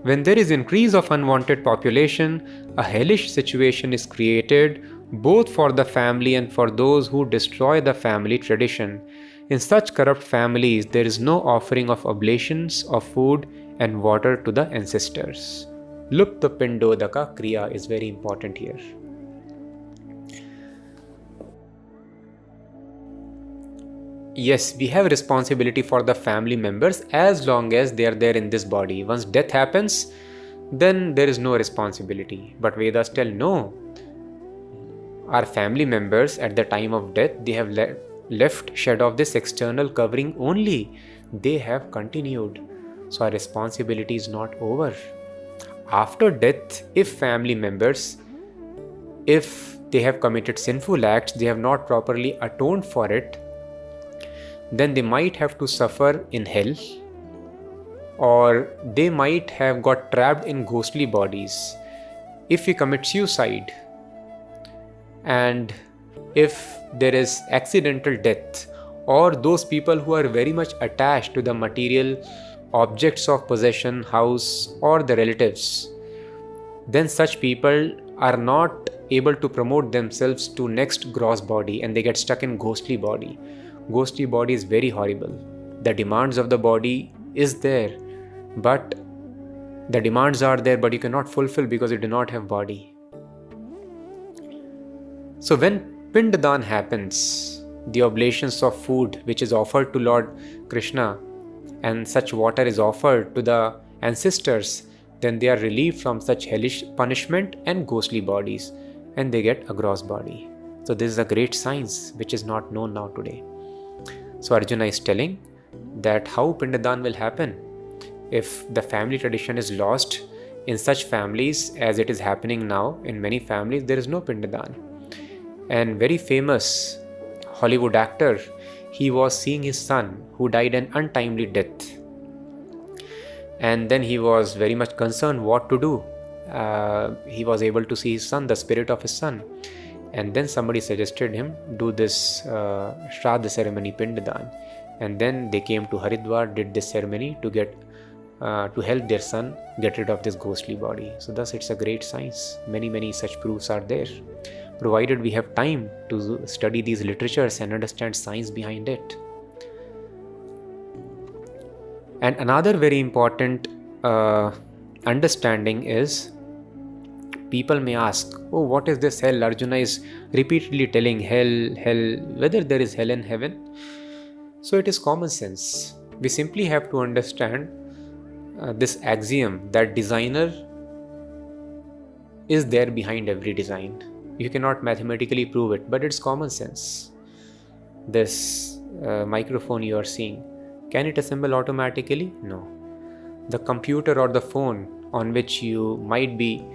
When there is increase of unwanted population, a hellish situation is created both for the family and for those who destroy the family tradition. In such corrupt families, there is no offering of oblations of food and water to the ancestors. Lupta pindodaka kriya is very important here. Yes, we have responsibility for the family members as long as they are there in this body. Once death happens, then there is no responsibility. But Vedas tell no. Our family members at the time of death, they have left shed of this external covering only. They have continued. So our responsibility is not over. After death, if family members, if they have committed sinful acts, they have not properly atoned for it, then they might have to suffer in hell, or they might have got trapped in ghostly bodies. If we commit suicide, and if there is accidental death, or those people who are very much attached to the material objects of possession, house, or the relatives, then such people are not able to promote themselves to next gross body and they get stuck in ghostly body. Ghostly body is very horrible. The demands of the body is there, but the demands are there, but you cannot fulfill because you do not have body. So when Pindadan happens, the oblations of food which is offered to Lord Krishna and such water is offered to the ancestors, then they are relieved from such hellish punishment and ghostly bodies, and they get a gross body. So this is a great science which is not known now today. So Arjuna is telling that how Pindadan will happen if the family tradition is lost. In such families as it is happening now, in many families there is no Pindadan. And very famous Hollywood actor, he was seeing his son who died an untimely death. And then he was very much concerned what to do. He was able to see his son, the spirit of his son. And then somebody suggested him, do this Shraddha ceremony, Pindadan. And then they came to Haridwar, did this ceremony to get to help their son get rid of this ghostly body. So thus it's a great science. Many such proofs are there, provided we have time to study these literatures and understand science behind it. And another very important understanding is, people may ask, oh, what is this hell? Arjuna is repeatedly telling hell, whether there is hell and heaven. So it is common sense. We simply have to understand this axiom that designer is there behind every design. You cannot mathematically prove it, but it's common sense. This microphone you are seeing, can it assemble automatically? No. The computer or the phone on which you might be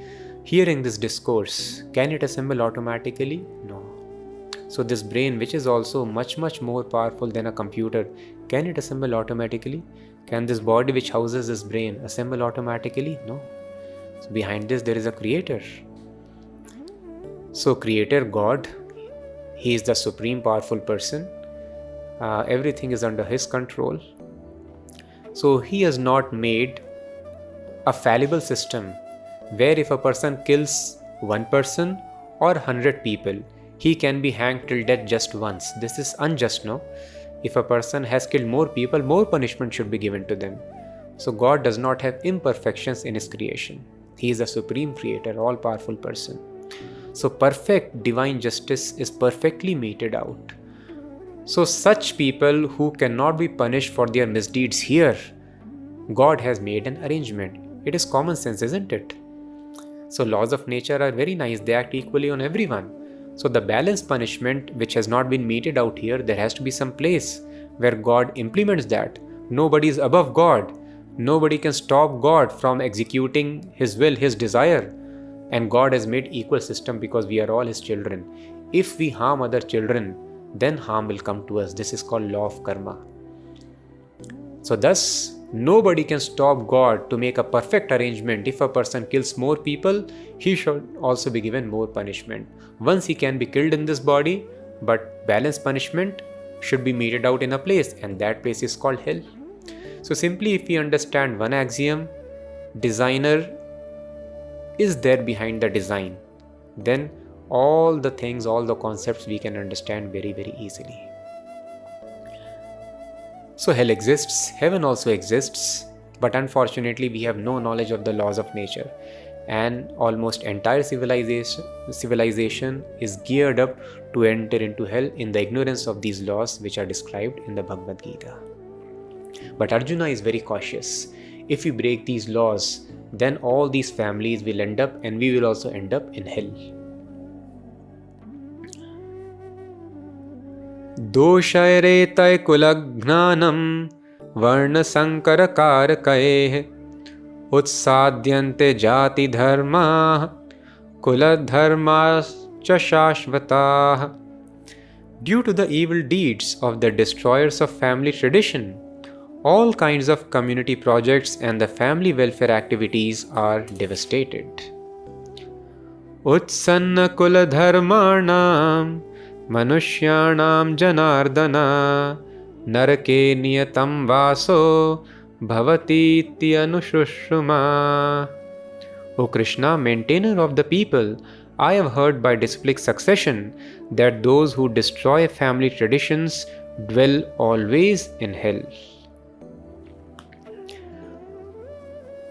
hearing this discourse, can it assemble automatically? No. So this brain, which is also much more powerful than a computer, can it assemble automatically? Can this body which houses this brain assemble automatically? No. So behind this there is a creator. So creator God, He is the supreme powerful person. Everything is under his control. So he has not made a fallible system where if a person kills one person or 100 people, he can be hanged till death just once. This is unjust, no? If a person has killed more people, more punishment should be given to them. So God does not have imperfections in his creation. He is the supreme creator, all-powerful person. So perfect divine justice is perfectly meted out. So such people who cannot be punished for their misdeeds here, God has made an arrangement. It is common sense, isn't it? So laws of nature are very nice. They act equally on everyone. So the balanced punishment which has not been meted out here, there has to be some place where God implements that. Nobody is above God. Nobody can stop God from executing His will, His desire. And God has made equal system because we are all His children. If we harm other children, then harm will come to us. This is called law of karma. So thus, nobody can stop God to make a perfect arrangement. If a person kills more people, he should also be given more punishment. Once he can be killed in this body, but balanced punishment should be meted out in a place, and that place is called hell. So simply if we understand one axiom, designer is there behind the design, then all the things, all the concepts we can understand very, very easily. So hell exists, heaven also exists, but unfortunately we have no knowledge of the laws of nature, and almost entire civilization is geared up to enter into hell in the ignorance of these laws which are described in the Bhagavad Gita. But Arjuna is very cautious. If we break these laws, then all these families will end up, and we will also end up in hell. दोषैरेतय कुलघ्नानं वर्णसंकरकारकैः उत्साद्यन्ते जातिधर्माः कुलधर्माश्च शाश्वताः. Due to the evil deeds of the destroyers of family tradition, all kinds of community projects and the family welfare activities are devastated. Utsanna kuladharmanam Manushyanam janardana narake niyatam vaso bhavati anushushuma. O Krishna, maintainer of the people, I have heard by disciplic succession that those who destroy family traditions dwell always in hell.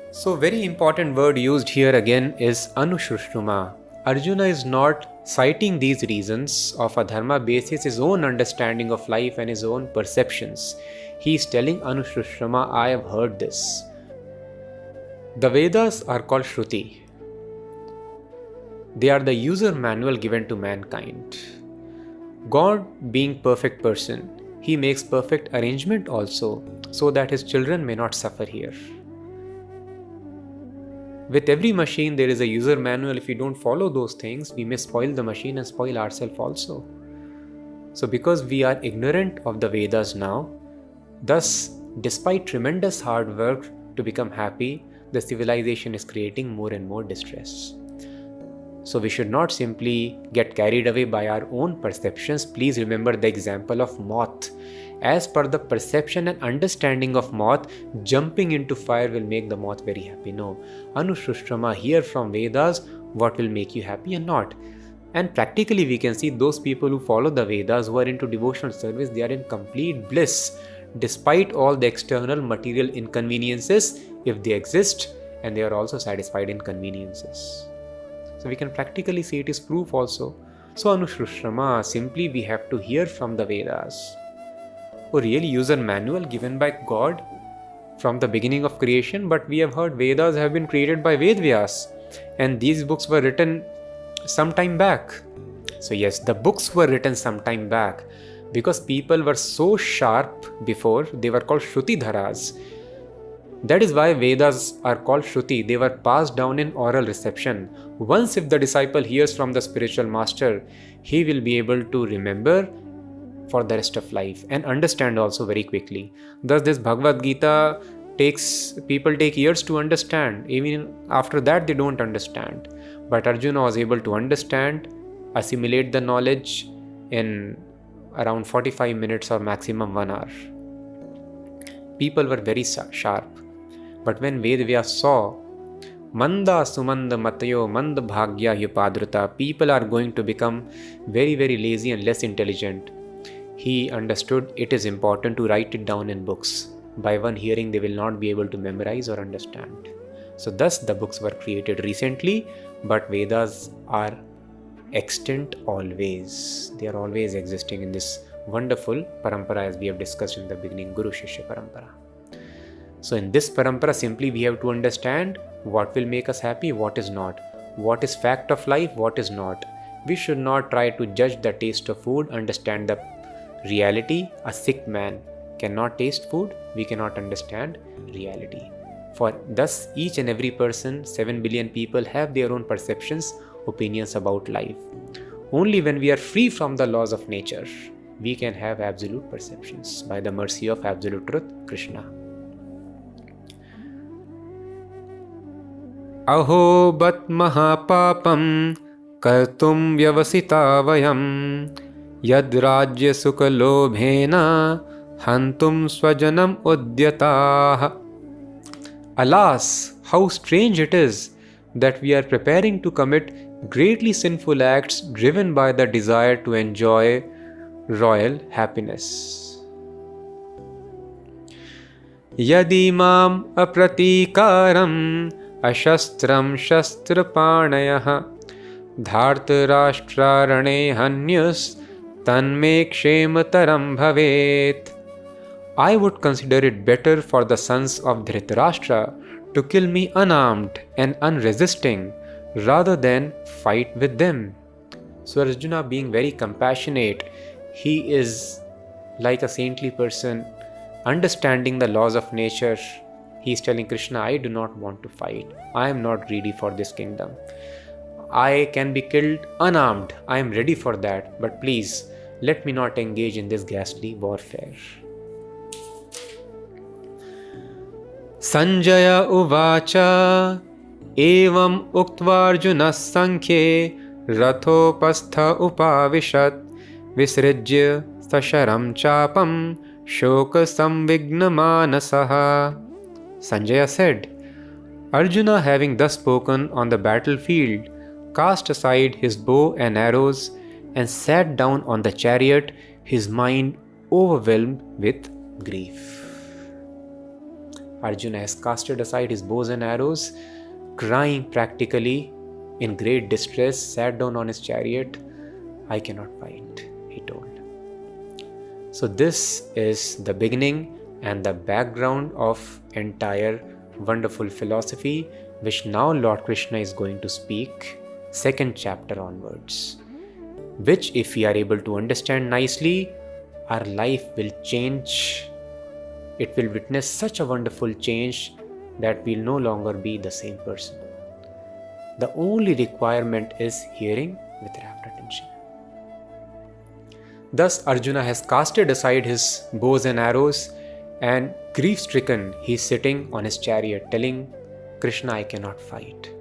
So very important word used here again is anushushuma. Arjuna is not citing these reasons of a dharma basis his own understanding of life and his own perceptions. He is telling Anushrushrama, I have heard this. The Vedas are called Shruti. They are the user manual given to mankind. God, being perfect person, He makes perfect arrangement also so that His children may not suffer here. With every machine, there is a user manual. If we don't follow those things, we may spoil the machine and spoil ourselves also. So because we are ignorant of the Vedas now, thus, despite tremendous hard work to become happy, the civilization is creating more and more distress. So we should not simply get carried away by our own perceptions. Please remember the example of moth. As per the perception and understanding of moth, jumping into fire will make the moth very happy. No. Anushrushrama, hear from Vedas what will make you happy and not. And practically we can see those people who follow the Vedas, who are into devotional service, they are in complete bliss despite all the external material inconveniences, if they exist, and they are also satisfied in conveniences. So we can practically see it is proof also. So Anushrushrama, simply we have to hear from the Vedas. A real user manual given by God from the beginning of creation, but we have heard Vedas have been created by Vedvyas, and these books were written some time back. So yes, the books were written some time back because people were so sharp before, they were called Shrutidharas. That is why Vedas are called Shruti. They were passed down in oral reception. Once if the disciple hears from the spiritual master, he will be able to remember for the rest of life and understand also very quickly. Thus this Bhagavad Gita people take years to understand. Even after that they don't understand. But Arjuna was able to understand, assimilate the knowledge, in around 45 minutes or maximum 1 hour. People were very sharp. But when Vedvyas saw Manda Sumanda Matayo Manda Bhagya Yupadruta, people are going to become very, very lazy and less intelligent, he understood it is important to write it down in books. By one hearing, they will not be able to memorize or understand. So thus the books were created recently, but Vedas are extant always. They are always existing in this wonderful parampara, as we have discussed in the beginning, Guru Shishya parampara. So in this parampara, simply we have to understand what will make us happy, what is not, what is fact of life, what is not. We should not try to judge the taste of food, understand the reality. A sick man cannot taste food, we cannot understand reality. For thus each and every person, 7 billion people, have their own perceptions, opinions about life. Only when we are free from the laws of nature, we can have absolute perceptions by the mercy of absolute truth, Krishna. Aho bat mahapapam kartum vyavasita vayam yad rajya sukha lobhena hantum swajanam udyatah. Alas, how strange it is that we are preparing to commit greatly sinful acts driven by the desire to enjoy royal happiness. Yadi mam apratikaram ashastram shastrapanayah dhartarashtrarane hanyas tanme kshemataram bhavet. I would consider it better for the sons of Dhritarashtra to kill me unarmed and unresisting rather than fight with them. So Arjuna, being very compassionate, he is like a saintly person, understanding the laws of nature. He is telling Krishna, I do not want to fight. I am not ready for this kingdom. I can be killed unarmed. I am ready for that. But please, let me not engage in this ghastly warfare. Sanjaya uvacha evam uktvarjuna sankhye rathopastha upavishat visrijya sasharam chapam shoka samvigna manasaha. Sanjaya said, Arjuna, having thus spoken on the battlefield, cast aside his bow and arrows and sat down on the chariot, his mind overwhelmed with grief. Arjuna has casted aside his bows and arrows, crying practically in great distress, sat down on his chariot. I cannot fight, he told. So this is the beginning and the background of entire wonderful philosophy, which now Lord Krishna is going to speak, 2nd chapter onwards, which if we are able to understand nicely, our life will change. It will witness such a wonderful change that we'll no longer be the same person. The only requirement is hearing with rapt attention. Thus Arjuna has casted aside his bows and arrows, and grief-stricken he is sitting on his chariot telling Krishna, I cannot fight.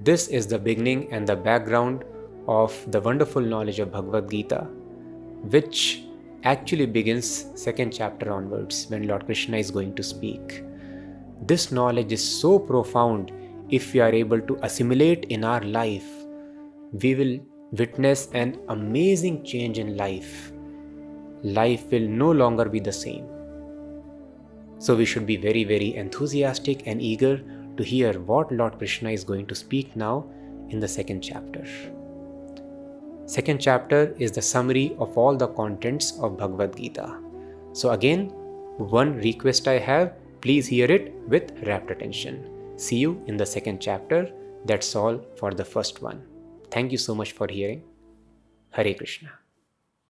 This is the beginning and the background of the wonderful knowledge of Bhagavad Gita, which actually begins 2nd chapter onwards when Lord Krishna is going to speak. This knowledge is so profound. If we are able to assimilate in our life, we will witness an amazing change in life. Life will no longer be the same. So we should be very, very enthusiastic and eager to hear what Lord Krishna is going to speak now in the 2nd chapter. 2nd chapter is the summary of all the contents of Bhagavad Gita. So again, one request I have, please hear it with rapt attention. See you in the 2nd chapter. That's all for the first one. Thank you so much for hearing. Hare Krishna.